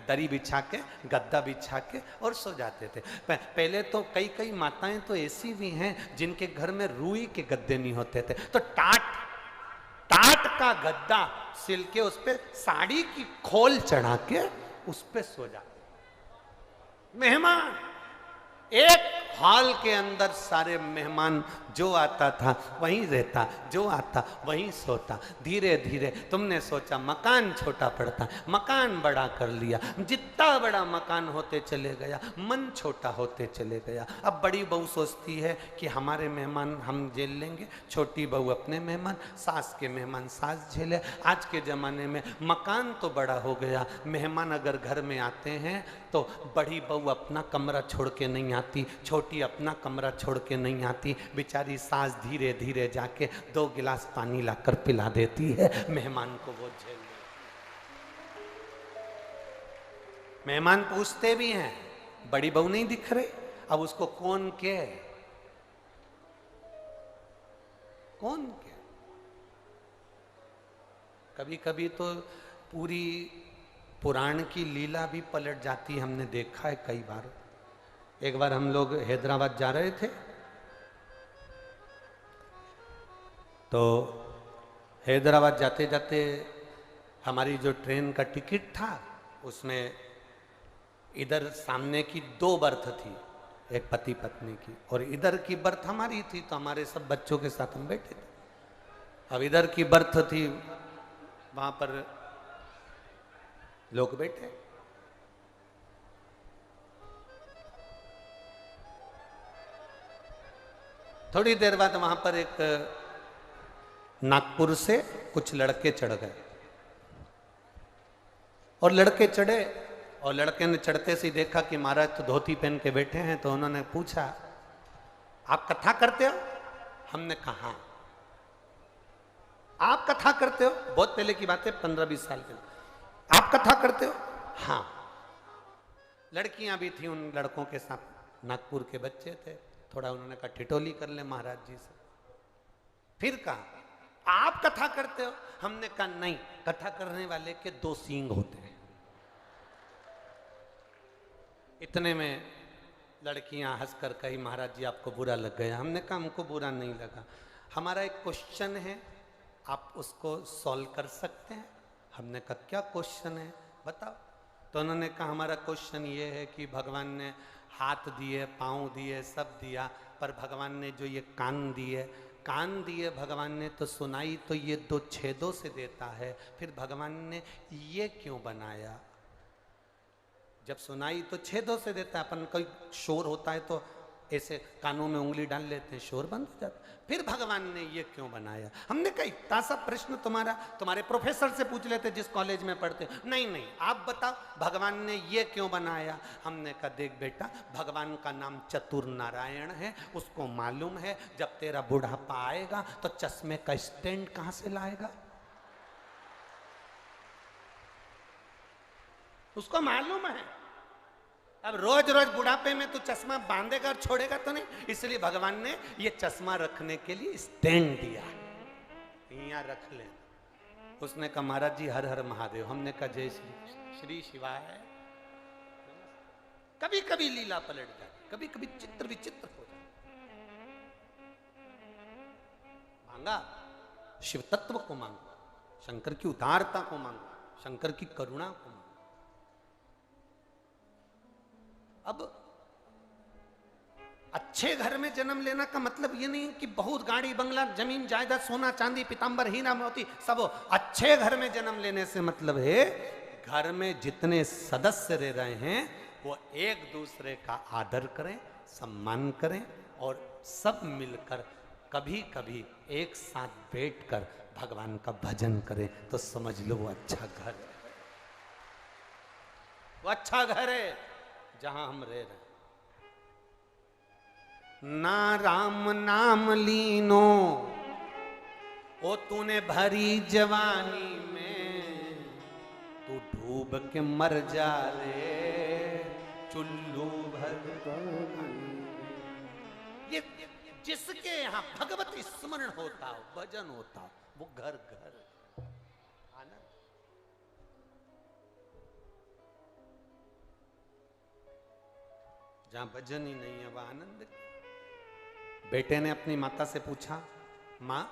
दरी बिछा के, गद्दा बिछा के और सो जाते थे। पहले तो कई कई माताएं तो ऐसी भी हैं जिनके घर में रुई के गद्दे नहीं होते थे, तो टाट का गद्दा सिल के उस पर साड़ी की खोल चढ़ा के उस पे सो जाते। मेहमान एक हॉल के अंदर सारे मेहमान जो आता था वहीं रहता, जो आता वहीं सोता। धीरे धीरे तुमने सोचा मकान छोटा पड़ता, मकान बड़ा कर लिया। जितना बड़ा मकान होते चले गया, मन छोटा होते चले गया। अब बड़ी बहू सोचती है कि हमारे मेहमान हम झेल लेंगे, छोटी बहू अपने मेहमान, सास के मेहमान सास झेले। आज के ज़माने में मकान तो बड़ा हो गया, मेहमान अगर घर में आते हैं तो बड़ी बहू अपना कमरा छोड़ के नहीं आती, छोटी अपना कमरा छोड़ के नहीं आती। बेचारी सास धीरे धीरे जाके 2 गिलास पानी लाकर पिला देती है, मेहमान को वो झेल ले। मेहमान पूछते भी हैं बड़ी बहू नहीं दिख रही, अब उसको कौन के कौन के। कभी कभी तो पूरी पुराण की लीला भी पलट जाती है, हमने देखा है कई बार। एक बार हम लोग हैदराबाद जा रहे थे, तो हैदराबाद जाते जाते हमारी जो ट्रेन का टिकट था उसमें इधर सामने की 2 बर्थ थी, एक पति पत्नी की, और इधर की बर्थ हमारी थी। तो हमारे सब बच्चों के साथ हम बैठे थे। अब इधर की बर्थ थी, वहां पर लोग बैठे। थोड़ी देर बाद वहां पर एक नागपुर से कुछ लड़के चढ़ गए, और लड़के चढ़े, और लड़के ने चढ़ते से देखा कि महाराज तो धोती पहन के बैठे हैं। तो उन्होंने पूछा आप कथा करते हो? हमने कहा आप कथा करते हो? बहुत पहले की बात है, 15-20 साल पहले। आप कथा करते हो? हाँ। लड़कियां भी थी उन लड़कों के साथ, नागपुर के बच्चे थे। थोड़ा उन्होंने कहा ठिठोली कर ले महाराज जी से। फिर कहा आप कथा करते हो? हमने कहा नहीं, कथा करने वाले के 2 सींग होते हैं। इतने में लड़कियां हंसकर कही महाराज जी आपको बुरा लग गया। हमने कहा हमको बुरा नहीं लगा, हमारा एक क्वेश्चन है, आप उसको सॉल्व कर सकते हैं? हमने कहा क्या क्वेश्चन है बताओ। तो उन्होंने कहा हमारा क्वेश्चन ये है कि भगवान ने हाथ दिए, पाँव दिए, सब दिया, पर भगवान ने जो ये कान दिए भगवान ने तो सुनाई तो ये 2 छेदों से देता है, फिर भगवान ने ये क्यों बनाया? जब सुनाई तो छेदों से देता है, अपन कोई शोर होता है तो ऐसे कानों में उंगली डाल लेते हैं, शोर बंद हो जाता है, फिर भगवान ने ये क्यों बनाया? हमने कहा इतना सा प्रश्न तुम्हारे प्रोफेसर से पूछ लेते जिस कॉलेज में पढ़ते। नहीं आप बताओ भगवान ने ये क्यों बनाया? हमने कहा देख बेटा, भगवान का नाम चतुर नारायण है, उसको मालूम है जब तेरा बुढ़ापा आएगा तो चश्मे का स्टैंड कहां से लाएगा? उसको मालूम है। अब रोज रोज बुढ़ापे में तू चश्मा बांधेगा और छोड़ेगा तो नहीं, इसलिए भगवान ने ये चश्मा रखने के लिए स्टैंड दिया, यहाँ रख ले। उसने कहा महाराज जी हर हर महादेव। हमने कहा जय श्री शिवाय। कभी कभी लीला पलट जाती, कभी कभी चित्र विचित्र हो जाता। मांगा शिव तत्व को, मांगो शंकर की उदारता को, मांगो शंकर की करुणा को। अब अच्छे घर में जन्म लेना का मतलब ये नहीं कि बहुत गाड़ी बंगला जमीन जायदाद सोना चांदी पीतांबर हीरा मोती सब हो। अच्छे घर में जन्म लेने से मतलब है घर में जितने सदस्य रह रहे हैं वो एक दूसरे का आदर करें, सम्मान करें, और सब मिलकर कभी कभी एक साथ बैठकर भगवान का भजन करें, तो समझ लो वो अच्छा घर है। वो अच्छा घर है जहां हम रह रहे। ना राम नाम लीनो ओ तूने भरी जवानी में, तू डूब के मर जा रे चुल्लू भर। ये जिसके यहाँ भगवत स्मरण होता हो, भजन होता हो, वो घर घर आनंद। जहां भजन ही नहीं है वह आनंद। बेटे ने अपनी माता से पूछा माँ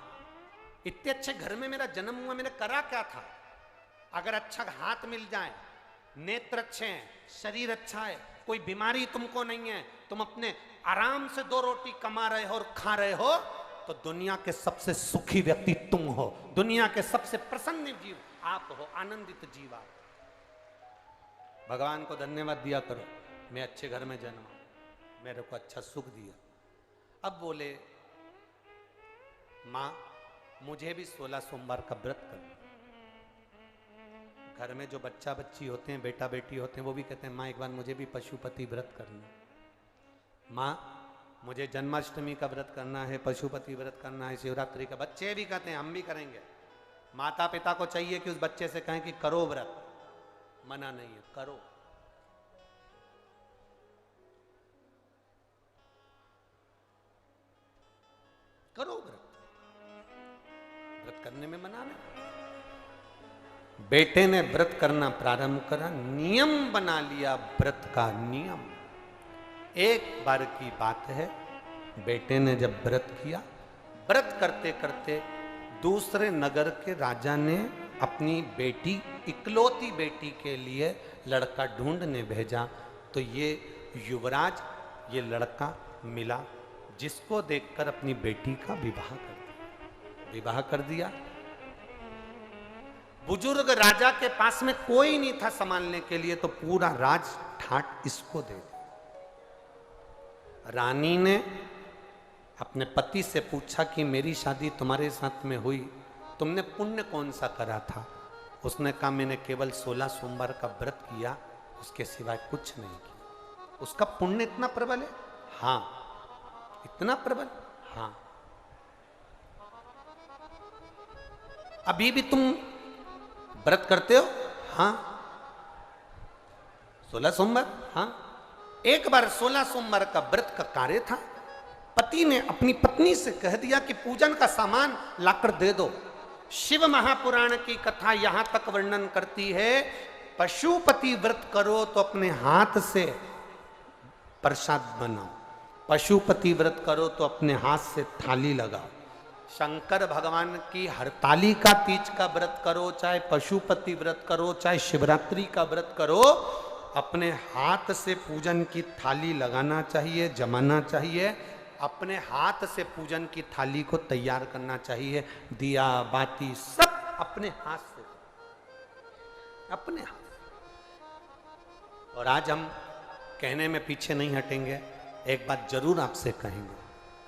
इतने अच्छे घर में मेरा जन्म हुआ, मैंने करा क्या था? अगर अच्छा हाथ मिल जाए, नेत्र अच्छे हैं, शरीर अच्छा है, कोई बीमारी तुमको नहीं है, तुम अपने आराम से 2 रोटी कमा रहे हो और खा रहे हो, तो दुनिया के सबसे सुखी व्यक्ति तुम हो, दुनिया के सबसे प्रसन्न जीव आप हो, आनंदित जीव आप। भगवान को धन्यवाद दिया करो, मैं अच्छे घर में जन्मा, मेरे को अच्छा सुख दिया। अब बोले माँ मुझे भी 16 सोमवार का व्रत करना। घर में जो बच्चा बच्ची होते हैं, बेटा बेटी होते हैं, वो भी कहते हैं माँ एक बार मुझे भी पशुपति व्रत करना। माँ मुझे जन्माष्टमी का व्रत करना है, पशुपति व्रत करना है, शिवरात्रि का। बच्चे भी कहते हैं हम भी करेंगे। माता पिता को चाहिए कि उस बच्चे से कहें कि करो व्रत, मना नहीं है, करो। करो व्रत, व्रत करने में मना नहीं। बेटे ने व्रत करना प्रारंभ करा, नियम बना लिया व्रत का नियम। एक बार की बात है, बेटे ने जब व्रत किया, व्रत करते करते दूसरे नगर के राजा ने अपनी बेटी, इकलौती बेटी के लिए लड़का ढूंढने भेजा। तो ये युवराज, ये लड़का मिला, जिसको देखकर अपनी बेटी का विवाह कर दिया। बुजुर्ग राजा के पास में कोई नहीं था संभालने के लिए, तो पूरा राज ठाट इसको दे दिया। रानी ने अपने पति से पूछा कि मेरी शादी तुम्हारे साथ में हुई, तुमने पुण्य कौन सा करा था? उसने कहा मैंने केवल 16 सोमवार का व्रत किया, उसके सिवाय कुछ नहीं किया। उसका पुण्य इतना प्रबल है? हाँ। इतना प्रबल? हाँ। अभी भी तुम व्रत करते हो? हाँ। 16 सोमवार? हाँ। एक बार 16 सोमवार का व्रत का कार्य था, पति ने अपनी पत्नी से कह दिया कि पूजन का सामान लाकर दे दो। शिव महापुराण की कथा यहां तक वर्णन करती है, पशुपति व्रत करो तो अपने हाथ से प्रसाद बनाओ, पशुपति व्रत करो तो अपने हाथ से थाली लगाओ। शंकर भगवान की हरतालिका तीज का व्रत करो, चाहे पशुपति व्रत करो, चाहे शिवरात्रि का व्रत करो, अपने हाथ से पूजन की थाली लगाना चाहिए, जमाना चाहिए। अपने हाथ से पूजन की थाली को तैयार करना चाहिए, दिया बाती सब अपने हाथ से, अपने हाथ। और आज हम कहने में पीछे नहीं हटेंगे, एक बात जरूर आपसे कहेंगे,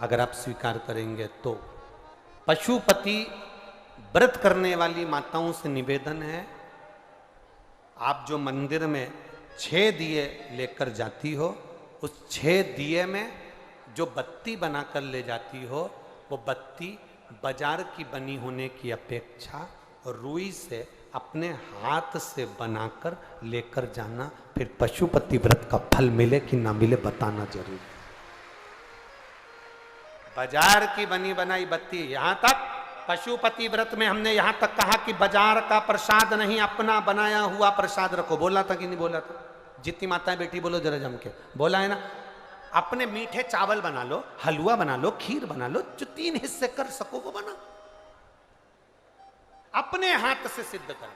अगर आप स्वीकार करेंगे तो। पशुपति व्रत करने वाली माताओं से निवेदन है, आप जो मंदिर में 6 दिए लेकर जाती हो, उस 6 दिए में जो बत्ती बनाकर ले जाती हो, वो बत्ती बाजार की बनी होने की अपेक्षा रुई से अपने हाथ से बनाकर लेकर जाना। फिर पशुपति व्रत का फल मिले कि ना मिले बताना जरूर। बाजार की बनी बनाई बत्ती, यहां तक पशुपति व्रत में हमने यहां तक कहा कि बाजार का प्रसाद नहीं, अपना बनाया हुआ प्रसाद रखो। बोला था कि नहीं बोला था? जितनी माताएं बेटी बोलो जरा जम के, बोला है ना? अपने मीठे चावल बना लो, हलवा बना लो, खीर बना लो, जो 3 हिस्से कर सको वो बना, अपने हाथ से सिद्ध करो।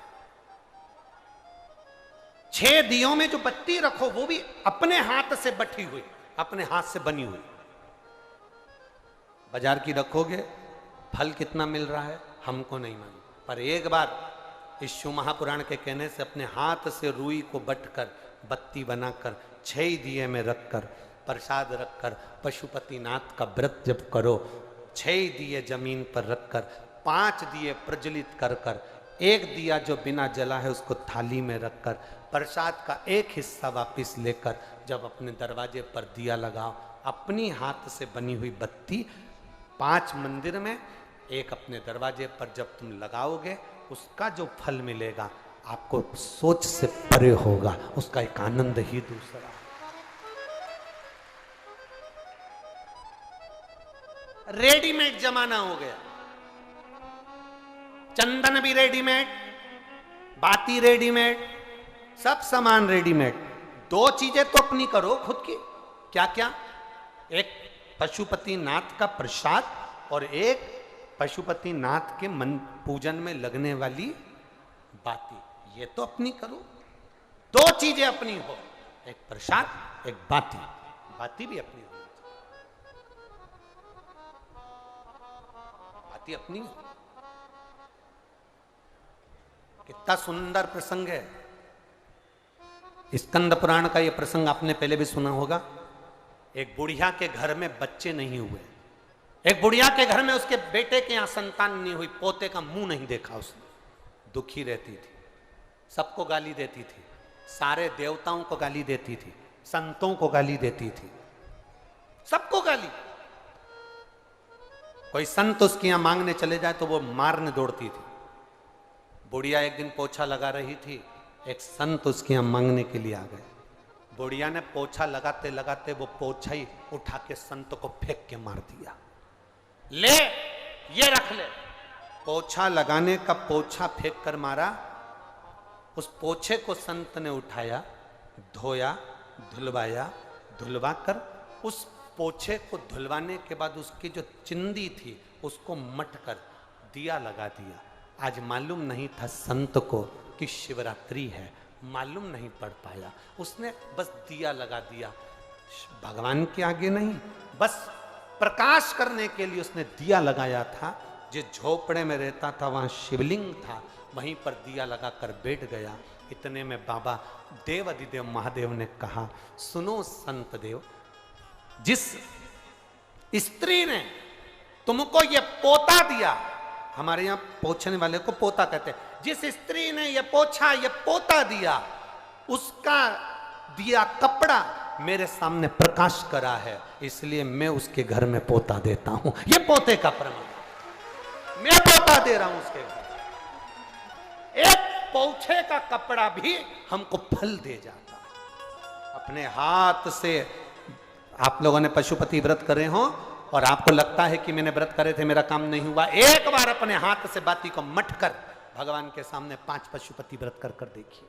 6 दियों में जो बत्ती रखो वो भी अपने हाथ से बटी हुई, अपने हाथ से बनी हुई। बाजार की रखोगे, फल कितना मिल रहा है हमको नहीं मालूम, पर एक बार इस शिव महापुराण के कहने से अपने हाथ से रुई को बटकर बत्ती बनाकर 6 दिए में रखकर प्रसाद रखकर पशुपतिनाथ का व्रत जब करो, 6 दिए जमीन पर रखकर 5 दिए प्रज्वलित कर कर, 1 दिया जो बिना जला है उसको थाली में रखकर, प्रसाद का 1 हिस्सा वापस लेकर जब अपने दरवाजे पर दिया लगाओ, अपनी हाथ से बनी हुई बत्ती 5 मंदिर में, 1 अपने दरवाजे पर जब तुम लगाओगे, उसका जो फल मिलेगा आपको सोच से परे होगा, उसका एक आनंद ही दूसरा। रेडीमेड जमाना हो गया, चंदन भी रेडीमेड, बाती रेडीमेड, सब सामान रेडीमेड। 2 चीजें तो अपनी करो खुद की। क्या क्या? एक पशुपतिनाथ का प्रसाद और एक पशुपतिनाथ के मन पूजन में लगने वाली बाती, ये तो अपनी करो। 2 चीजें अपनी हो, एक प्रसाद एक बाती, बाती भी अपनी हो। भक्ति अपनी। कितना सुंदर प्रसंग है। स्कंद पुराण का यह प्रसंग आपने पहले भी सुना होगा। एक बुढ़िया के घर में बच्चे नहीं हुए, एक बुढ़िया के घर में उसके बेटे के यहां संतान नहीं हुई, पोते का मुंह नहीं देखा उसने, दुखी रहती थी, सबको गाली देती थी, सारे देवताओं को गाली देती थी, संतों को गाली देती थी, सबको गाली। कोई संत उसके यहां मांगने चले जाए तो वो मारने दौड़ती थी। बुढ़िया एक दिन पोछा लगा रही थी, एक संत उसके यहां मांगने के लिए आ गए। बुढ़िया ने पोछा लगाते लगाते वो पोछा ही उठा के संत को फेंक के मार दिया। ले ये रख ले। पोछा लगाने का पोछा फेंक कर मारा। उस पोछे को संत ने उठाया, धोया, धुलवाया, धुलवा कर उस पोछे को धुलवाने के बाद उसकी जो चिंदी थी उसको मट कर दिया लगा दिया। आज मालूम नहीं था संत को कि शिवरात्रि है, मालूम नहीं पड़ पाया, उसने बस दिया लगा दिया। भगवान के आगे नहीं, बस प्रकाश करने के लिए उसने दिया लगाया था। जिस झोपड़े में रहता था वहां शिवलिंग था, वहीं पर दिया लगाकर बैठ गया। इतने में बाबा देव अधिदेव महादेव ने कहा, सुनो संत देव, जिस स्त्री ने तुमको ये पोता दिया, हमारे यहां पोछने वाले को पोता कहते हैं, जिस स्त्री ने ये पोछा ये पोता दिया, उसका दिया कपड़ा मेरे सामने प्रकाश करा है, इसलिए मैं उसके घर में पोता देता हूं। ये पोते का प्रमाण, मैं पोता दे रहा हूं उसके घर। एक पोछे का कपड़ा भी हमको फल दे जाता है। अपने हाथ से आप लोगों ने पशुपति व्रत करे हो और आपको लगता है कि मैंने व्रत करे थे मेरा काम नहीं हुआ, एक बार अपने हाथ से बाती को मट कर भगवान के सामने 5 पशुपति व्रत कर कर देखिए।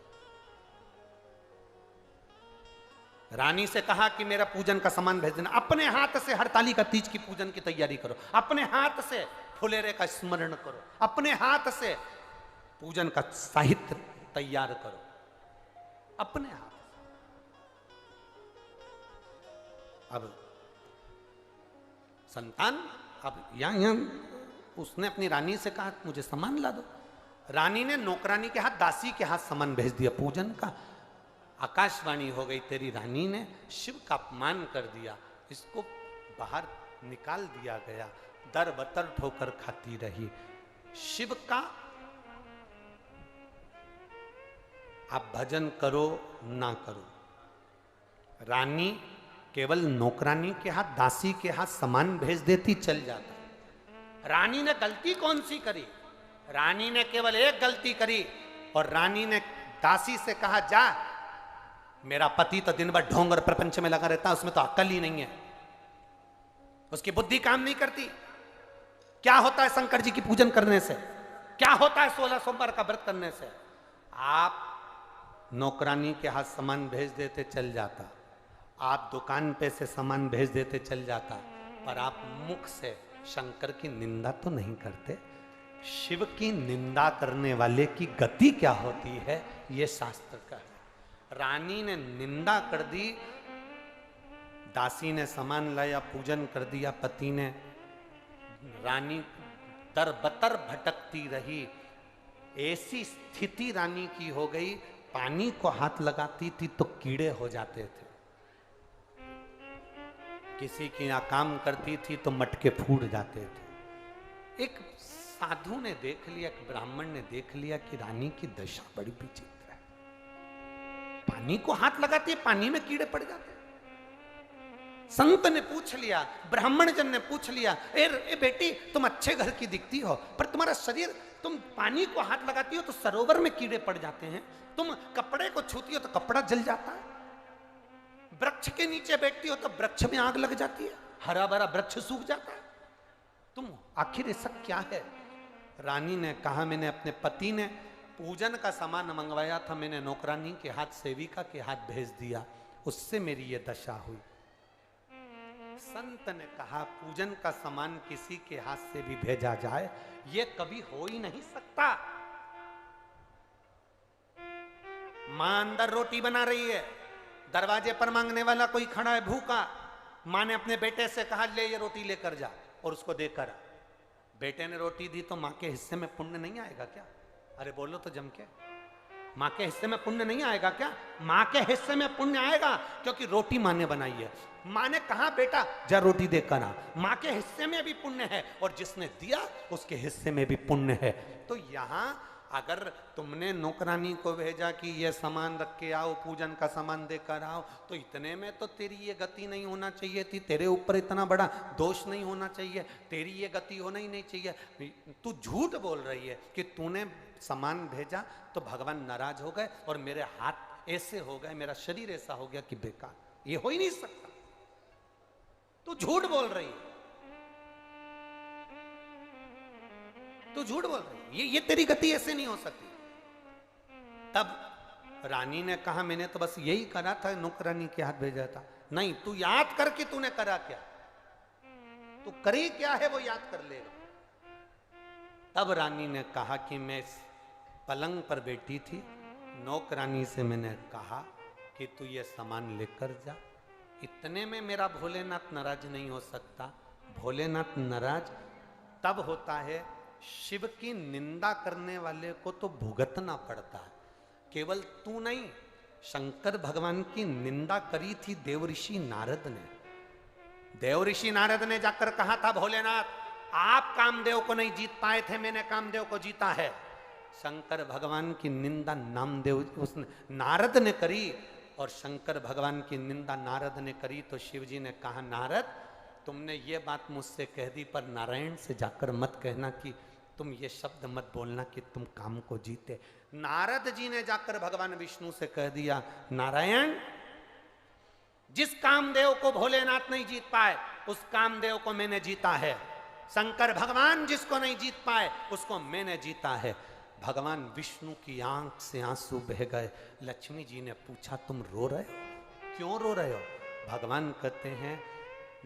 रानी से कहा कि मेरा पूजन का सामान भेज देना, अपने हाथ से हरताली का तीज की पूजन की तैयारी करो, अपने हाथ से फुलेरे का स्मरण करो, अपने हाथ से पूजन का साहित्य तैयार करो, अपने हाथ। अब संतान, अब यहां उसने अपनी रानी से कहा मुझे सामान ला दो। रानी ने नौकरानी के हाथ, दासी के हाथ सामान भेज दिया पूजन का। आकाशवाणी हो गई, तेरी रानी ने शिव का अपमान कर दिया, इसको बाहर निकाल दिया गया। दर बतर ठोकर खाती रही। शिव का आप भजन करो ना करो, रानी केवल नौकरानी के हाथ, दासी के हाथ सामान भेज देती, चल जाता। रानी ने गलती कौन सी करी? रानी ने केवल एक गलती करी और रानी ने दासी से कहा, जा, मेरा पति तो दिन भर ढोंग और प्रपंच में लगा रहता है, उसमें तो अक्ल ही नहीं है, उसकी बुद्धि काम नहीं करती। क्या होता है शंकर जी की पूजन करने से? क्या होता है 16 सोमवार का व्रत करने से? आप नौकरानी के हाथ सामान भेज देते, चल जाता। आप दुकान पे से सामान भेज देते, चल जाता। पर आप मुख से शंकर की निंदा तो नहीं करते। शिव की निंदा करने वाले की गति क्या होती है, ये शास्त्र का है। रानी ने निंदा कर दी, दासी ने सामान लाया, पूजन कर दिया, पति ने, रानी दर बतर भटकती रही। ऐसी स्थिति रानी की हो गई, पानी को हाथ लगाती थी तो कीड़े हो जाते थे, किसी की यहाँ काम करती थी तो मटके फूट जाते थे। एक साधु ने देख लिया, एक ब्राह्मण ने देख लिया कि रानी की दशा बड़ी विचित्र है, पानी को हाथ लगाती है, पानी में कीड़े पड़ जाते हैं। संत ने पूछ लिया, ब्राह्मण जन ने पूछ लिया, ए बेटी, तुम अच्छे घर की दिखती हो, पर तुम्हारा शरीर, तुम पानी को हाथ लगाती हो तो सरोवर में कीड़े पड़ जाते हैं, तुम कपड़े को छूती हो तो कपड़ा जल जाता है, वृक्ष के नीचे बैठती हो तो वृक्ष में आग लग जाती है, हरा भरा वृक्ष सूख जाता है, तुम आखिर ऐसा क्या है? रानी ने कहा, मैंने अपने पति ने पूजन का सामान मंगवाया था, मैंने नौकरानी के हाथ, सेविका के हाथ भेज दिया, उससे मेरी ये दशा हुई। संत ने कहा, पूजन का सामान किसी के हाथ से भी भेजा जाए, ये कभी हो ही नहीं सकता। मां अंदर रोटी बना रही है, दरवाजे पर मांगने वाला कोई खड़ा है भूखा, मां ने अपने बेटे से कहा, ले ये रोटी लेकर जा और उसको देकर। बेटे ने रोटी दी तो माँ के हिस्से में पुण्य नहीं आएगा क्या? अरे बोलो तो जम के, माँ के हिस्से में पुण्य नहीं आएगा क्या? माँ के हिस्से में पुण्य आएगा, क्योंकि रोटी माँ ने बनाई है। माँ ने कहा बेटा जा रोटी दे कर आ, माँ के हिस्से में भी पुण्य है और जिसने दिया उसके हिस्से में भी पुण्य है। तो यहाँ अगर तुमने नौकरानी को भेजा कि ये सामान रख के आओ, पूजन का सामान देकर आओ, तो इतने में तो तेरी ये गति नहीं होना चाहिए थी, तेरे ऊपर इतना बड़ा दोष नहीं होना चाहिए, तेरी ये गति होना ही नहीं चाहिए। तू झूठ बोल रही है कि तूने सामान भेजा तो भगवान नाराज हो गए और मेरे हाथ ऐसे हो गए, मेरा शरीर ऐसा हो गया कि बेकार, ये हो ही नहीं सकता। तू झूठ बोल रही है, तू झूठ बोल रही है, ये तेरी गति ऐसे नहीं हो सकती। तब रानी ने कहा मैंने तो बस यही करा था, नौकरानी के हाथ भेजा था। नहीं, तू याद कर कि तूने करा क्या, तू करी क्या है वो याद कर लेगा। तब रानी ने कहा कि मैं पलंग पर बैठी थी, नौकरानी से मैंने कहा कि तू ये सामान लेकर जा। इतने में मेरा भोलेनाथ नाराज नहीं हो सकता। भोलेनाथ नाराज तब होता है, शिव की निंदा करने वाले को तो भुगतना पड़ता है। केवल तू नहीं, शंकर भगवान की निंदा करी थी देवऋषि नारद ने। देवऋषि नारद ने जाकर कहा था भोलेनाथ आप कामदेव को नहीं जीत पाए थे, मैंने कामदेव को जीता है। शंकर भगवान की निंदा नामदेव उसने नारद ने करी, और शंकर भगवान की निंदा नारद ने करी तो शिवजी ने कहा नारद तुमने ये बात मुझसे कह दी, पर नारायण से जाकर मत कहना कि तुम ये शब्द मत बोलना कि तुम काम को जीते। नारद जी ने जाकर भगवान विष्णु से कह दिया नारायण जिस कामदेव को भोलेनाथ नहीं जीत पाए उस कामदेव को मैंने जीता है। शंकर भगवान जिसको नहीं जीत पाए उसको मैंने जीता है। भगवान विष्णु की आंख से आंसू बह गए। लक्ष्मी जी ने पूछा तुम रो रहे हो, क्यों रो रहे हो? भगवान कहते हैं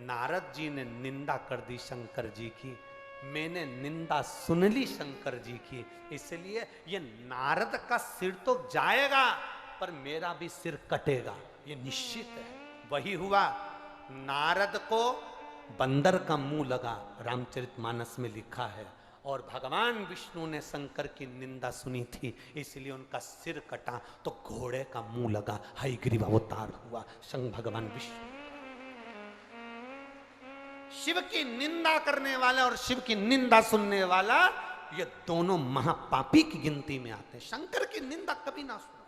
नारद जी ने निंदा कर दी शंकर जी की, मैंने निंदा सुन ली शंकर जी की, इसलिए ये नारद का सिर तो जाएगा पर मेरा भी सिर कटेगा, ये निश्चित है। वही हुआ, नारद को बंदर का मुंह लगा, रामचरितमानस में लिखा है, और भगवान विष्णु ने शंकर की निंदा सुनी थी इसलिए उनका सिर कटा, तो घोड़े का मुंह लगा, हयग्रीव अवतार हुआ शंकर भगवान विष्णु। शिव की निंदा करने वाला और शिव की निंदा सुनने वाला ये दोनों महापापी की गिनती में आते हैं। शंकर की निंदा कभी ना सुनो,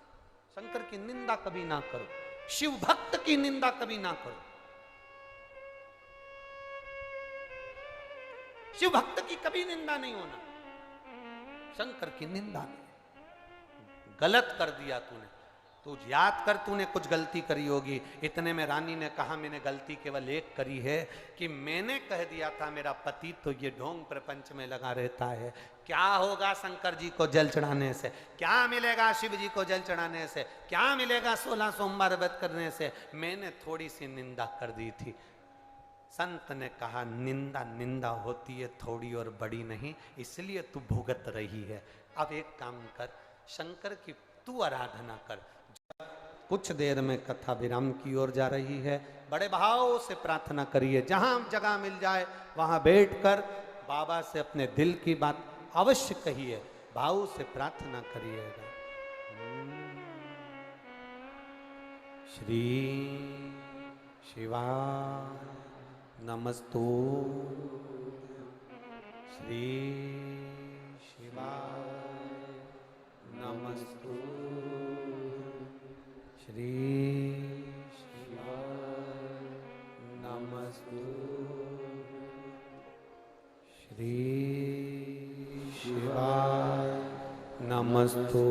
शंकर की निंदा कभी ना करो, शिव भक्त की निंदा कभी ना करो। शिव भक्त की कभी निंदा नहीं होना, शंकर की निंदा नहीं। गलत कर दिया तूने, तू याद कर तूने कुछ गलती करी होगी। इतने में रानी ने कहा मैंने गलती केवल एक करी है कि मैंने कह दिया था मेरा पति तो ये ढोंग प्रपंच में लगा रहता है। क्या होगा शंकर जी को जल चढ़ाने से, क्या मिलेगा शिव जी को जल चढ़ाने से, क्या मिलेगा 16 सोमवार व्रत करने से? मैंने थोड़ी सी निंदा कर दी थी। संत ने कहा निंदा निंदा होती है, थोड़ी और बड़ी नहीं, इसलिए तू भुगत रही है। अब एक काम कर, शंकर की तू आराधना कर। कुछ देर में कथा विराम की ओर जा रही है, बड़े भाव से प्रार्थना करिए। जहां जगह मिल जाए वहां बैठकर बाबा से अपने दिल की बात अवश्य कहिए, भाव से प्रार्थना करिएगा। श्री शिवाय नमस्तु, श्री शिवाय नमस्तु, श्री शिवाय नमस्तु, श्री शिवाय नमस्तु,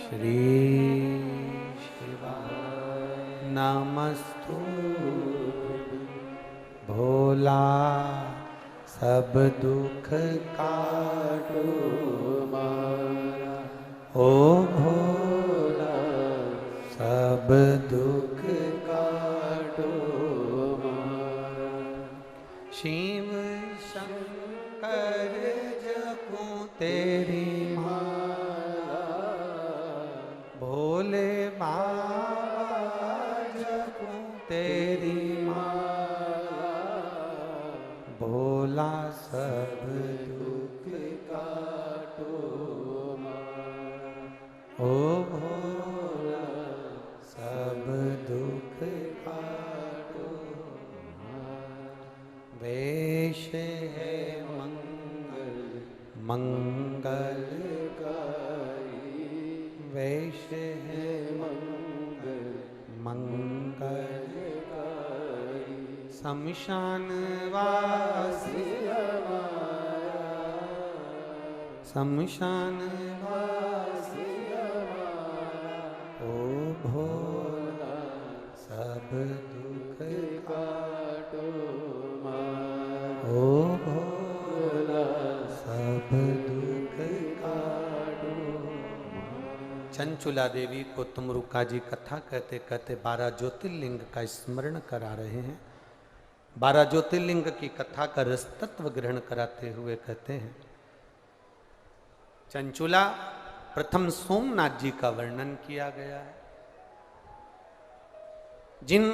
श्री शिवाय नमस्तु। भोला सब दुख काटो मारा, ओ भोला सब दुख काटो मारा। शिव शंकर जपूं तेरी माला, भोले बाबा जपूं तेरी माला, भोला सब दुख काटो ओ भोला सब दुख काटो। वेश है मंगल मंगलकारी, वेश है मंगल मंगलकारी। शमशान वासी हमारा, शमशान वासी हमारा ओ भोला सब दुख काटो ओ भोला सब दुख काटो। चंचुला देवी को तुमरुका जी कथा कहते कहते 12 ज्योतिर्लिंग का स्मरण करा रहे हैं। 12 ज्योतिर्लिंग की कथा का रस तत्व ग्रहण कराते हुए कहते हैं, चंचुला प्रथम सोमनाथ जी का वर्णन किया गया है। जिन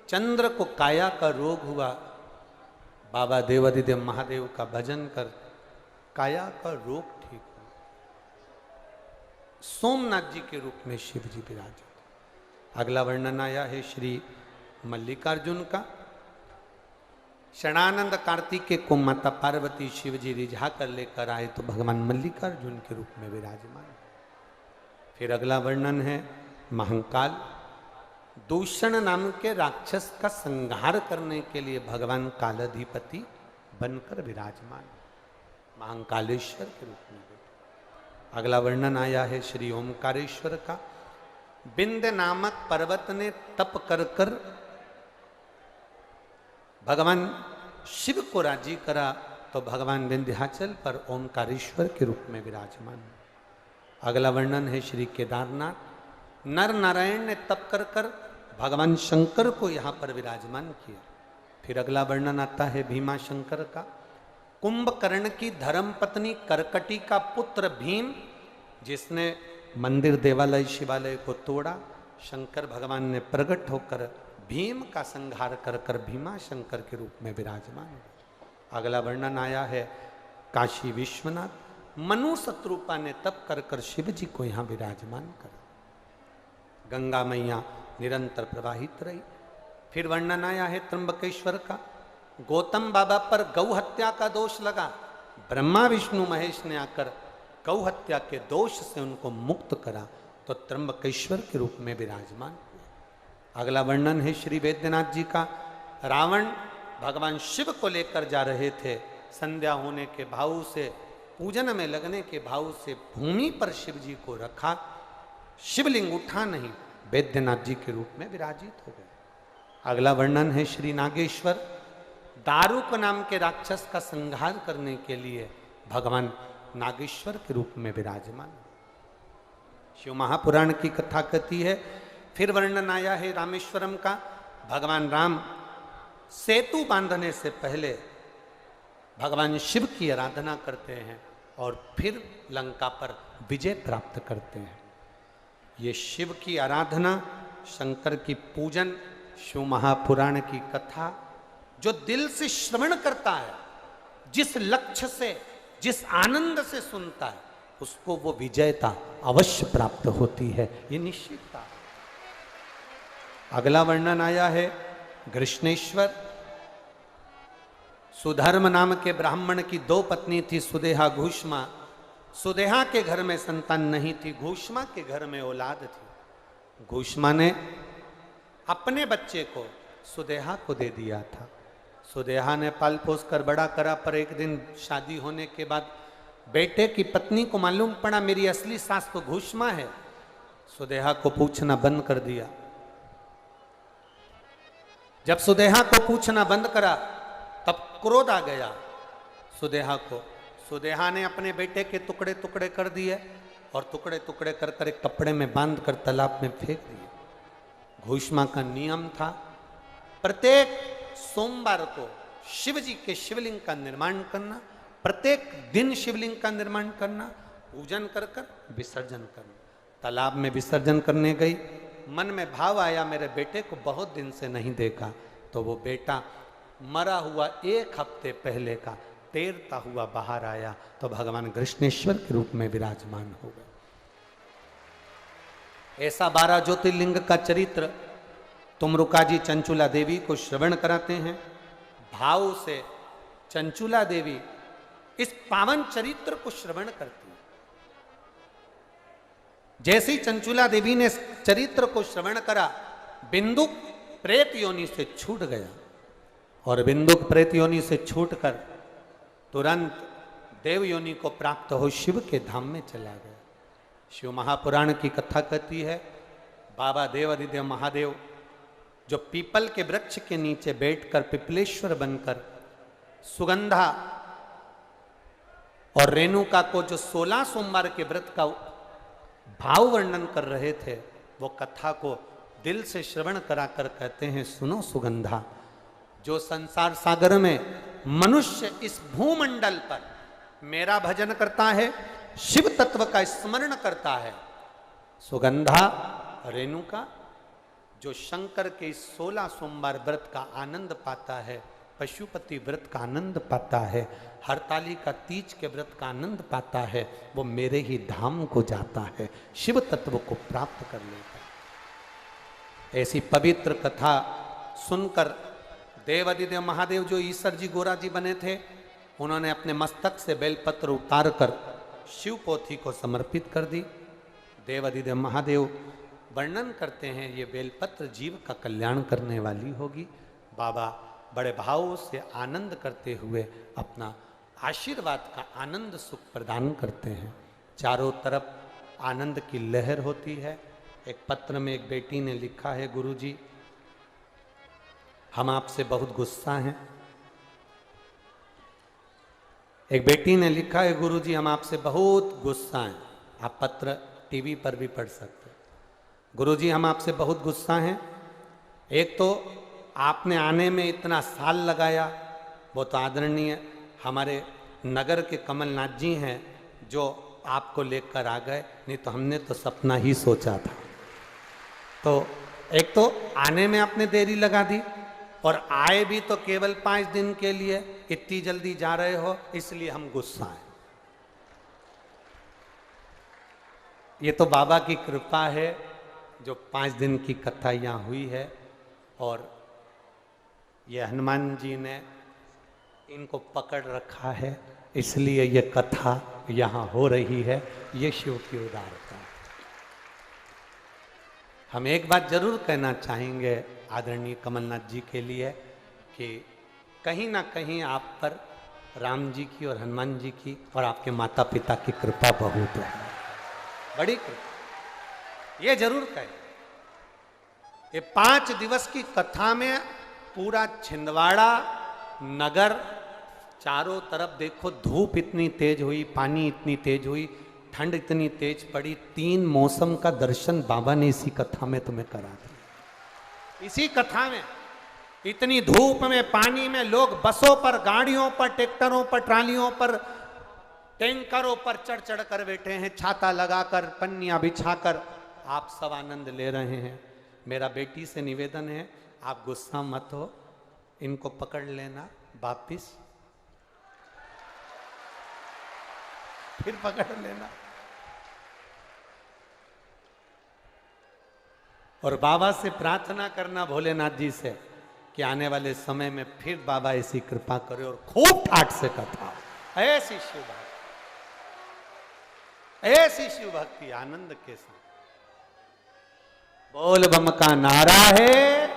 चंद्र को काया का रोग हुआ, बाबा देवादिदेव महादेव का भजन कर काया का रोग ठीक हुआ। सोमनाथ जी के रूप में शिव जी विराजे। अगला वर्णन आया है श्री मल्लिकार्जुन का। शरणानंद कार्तिकेय को माता पार्वती शिव जी रिझा कर लेकर आए तो भगवान मल्लिकार्जुन के रूप में विराजमान। फिर अगला वर्णन है महाकाल। दूषण नाम के राक्षस का संहार करने के लिए भगवान कालाधिपति बनकर विराजमान, महाकालेश्वर के रूप में। अगला वर्णन आया है श्री ओमकारेश्वर का। बिंद नामक पर्वत ने तप कर कर भगवान शिव को राजी करा तो भगवान विंध्याचल पर ओमकारेश्वर के रूप में विराजमान। अगला वर्णन है श्री केदारनाथ। नर नारायण ने तप कर कर भगवान शंकर को यहाँ पर विराजमान किया। फिर अगला वर्णन आता है भीमा शंकर का। कुंभकर्ण की धर्म पत्नी करकटी का पुत्र भीम, जिसने मंदिर देवालय शिवालय को तोड़ा, शंकर भगवान ने प्रकट होकर भीम का संहार कर कर भीमा शंकर के रूप में विराजमान। अगला वर्णन आया है काशी विश्वनाथ। मनु शत्रुपा ने तप कर कर शिव जी को यहाँ विराजमान कर। गंगा मैया निरंतर प्रवाहित रही। फिर वर्णन आया है त्र्यंबकेश्वर का। गौतम बाबा पर गौ हत्या का दोष लगा, ब्रह्मा विष्णु महेश ने आकर गौ हत्या के दोष से उनको मुक्त करा तो त्र्यंबकेश्वर के रूप में विराजमान हुए। अगला वर्णन है श्री वैद्यनाथ जी का। रावण भगवान शिव को लेकर जा रहे थे, संध्या होने के भाव से, पूजन में लगने के भाव से भूमि पर शिव जी को रखा, शिवलिंग उठा नहीं, वैद्यनाथ जी के रूप में विराजित हो गए। अगला वर्णन है श्री नागेश्वर। दारुक नाम के राक्षस का संहार करने के लिए भगवान नागेश्वर के रूप में विराजमान। शिव महापुराण की कथा कहती है। फिर वर्णन आया है रामेश्वरम का। भगवान राम सेतु बांधने से पहले भगवान शिव की आराधना करते हैं और फिर लंका पर विजय प्राप्त करते हैं। ये शिव की आराधना, शंकर की पूजन, शिव महापुराण की कथा जो दिल से श्रवण करता है, जिस लक्ष्य से, जिस आनंद से सुनता है, उसको वो विजयता अवश्य प्राप्त होती है, ये निश्चितता। अगला वर्णन आया है कृष्णेश्वर। सुधर्म नाम के ब्राह्मण की 2 पत्नी थी, सुदेहा घूष्मा। सुदेहा के घर में संतान नहीं थी, घूष्मा के घर में औलाद थी। घूष्मा ने अपने बच्चे को सुदेहा को दे दिया था। सुदेहा ने पाल पोस कर बड़ा करा, पर एक दिन शादी होने के बाद बेटे की पत्नी को मालूम पड़ा मेरी असली सास तो घूष्मा है। सुदेहा को पूछना बंद कर दिया। जब सुदेहा को पूछना बंद करा तब क्रोध आ गया सुदेहा को। सुदेहा ने अपने बेटे के टुकड़े टुकड़े कर दिए और टुकड़े टुकड़े कर कर एक कपड़े में बांध कर तालाब में फेंक दिए। घूष्मा का नियम था प्रत्येक सोमवार को शिव जी के शिवलिंग का निर्माण करना, प्रत्येक दिन शिवलिंग का निर्माण करना, पूजन कर कर विसर्जन करना। तालाब में विसर्जन करने गई, मन में भाव आया मेरे बेटे को बहुत दिन से नहीं देखा, तो वो बेटा मरा हुआ 1 हफ्ते पहले का तैरता हुआ बाहर आया तो भगवान कृष्णेश्वर के रूप में विराजमान हो गए। ऐसा 12 ज्योतिर्लिंग का चरित्र तुमरुका जी चंचुला देवी को श्रवण कराते हैं। भाव से चंचुला देवी इस पावन चरित्र को श्रवण करती है। जैसे ही चंचुला देवी ने चरित्र को श्रवण करा, बिंदुक प्रेत योनि से छूट गया और बिंदुक प्रेत योनि से छूटकर तुरंत देव योनि को प्राप्त हो शिव के धाम में चला गया। शिव महापुराण की कथा कहती है, बाबा देवादिदेव महादेव जो पीपल के वृक्ष के नीचे बैठकर पिपलेश्वर बनकर सुगंधा और रेणुका को जो 16 सोमवार के व्रत का भाव वर्णन कर रहे थे, वो कथा को दिल से श्रवण कराकर कहते हैं, सुनो सुगंधा, जो संसार सागर में मनुष्य इस भूमंडल पर मेरा भजन करता है, शिव तत्व का स्मरण करता है, सुगंधा रेणुका जो शंकर के 16 सोमवार व्रत का आनंद पाता है, पशुपति व्रत का आनंद पाता है, हरताली का तीज के व्रत का आनंद पाता है, वो मेरे ही धाम को जाता है, शिव तत्व को प्राप्त कर लेता है। ऐसी पवित्र कथा सुनकर देवादिदेव महादेव जो ईश्वर जी गोरा जी बने थे, उन्होंने अपने मस्तक से बेलपत्र उतार कर शिव पोथी को समर्पित कर दी। देवादिदेव महादेव वर्णन करते हैं, ये बेलपत्र जीव का कल्याण करने वाली होगी। बाबा बड़े भाव से आनंद करते हुए अपना आशीर्वाद का आनंद सुख प्रदान करते हैं। चारों तरफ आनंद की लहर होती है। एक पत्र में एक बेटी ने लिखा है, गुरुजी हम आपसे बहुत गुस्सा हैं। एक बेटी ने लिखा है, गुरुजी हम आपसे बहुत गुस्सा हैं। आप पत्र टीवी पर भी पढ़ सकते हैं। गुरुजी हम आपसे बहुत गुस्सा हैं। एक तो आपने आने में इतना साल लगाया, वो तो आदरणीय हमारे नगर के कमलनाथ जी हैं जो आपको लेकर आ गए, नहीं तो हमने तो सपना ही सोचा था। तो एक तो आने में आपने देरी लगा दी और आए भी तो केवल 5 दिन के लिए, इतनी जल्दी जा रहे हो, इसलिए हम गुस्सा हैं। ये तो बाबा की कृपा है जो 5 दिन की कथा यहाँ हुई है और ये हनुमान जी ने इनको पकड़ रखा है, इसलिए ये कथा यहाँ हो रही है। ये शिव की उदारता है। हम एक बात जरूर कहना चाहेंगे आदरणीय कमलनाथ जी के लिए कि कहीं ना कहीं आप पर राम जी की और हनुमान जी की और आपके माता पिता की कृपा बहुत है, बड़ी कृपा, ये जरूर कहें। ये 5 दिवस की कथा में पूरा छिंदवाड़ा नगर चारों तरफ देखो, धूप इतनी तेज हुई, पानी इतनी तेज हुई, ठंड इतनी तेज पड़ी, 3 मौसम का दर्शन बाबा ने इसी कथा में तुम्हें करा दिया। इसी कथा में इतनी धूप में, पानी में लोग बसों पर, गाड़ियों पर, ट्रैक्टरों पर, ट्रालियों पर, टैंकरों पर चढ़ चढ़ कर बैठे हैं, छाता लगाकर, पन्नियां बिछाकर, आप सब आनंद ले रहे हैं। मेरा बेटी से निवेदन है, आप गुस्सा मत हो, इनको पकड़ लेना वापिस, फिर पकड़ लेना और बाबा से प्रार्थना करना भोलेनाथ जी से कि आने वाले समय में फिर बाबा ऐसी कृपा करे और खूब ठाट से कथा, ऐसी शिव भक्ति, ऐसी शिव भक्ति आनंद के साथ। बोल बम का नारा है,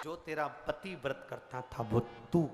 जो तेरा पति व्रत करता था वो तू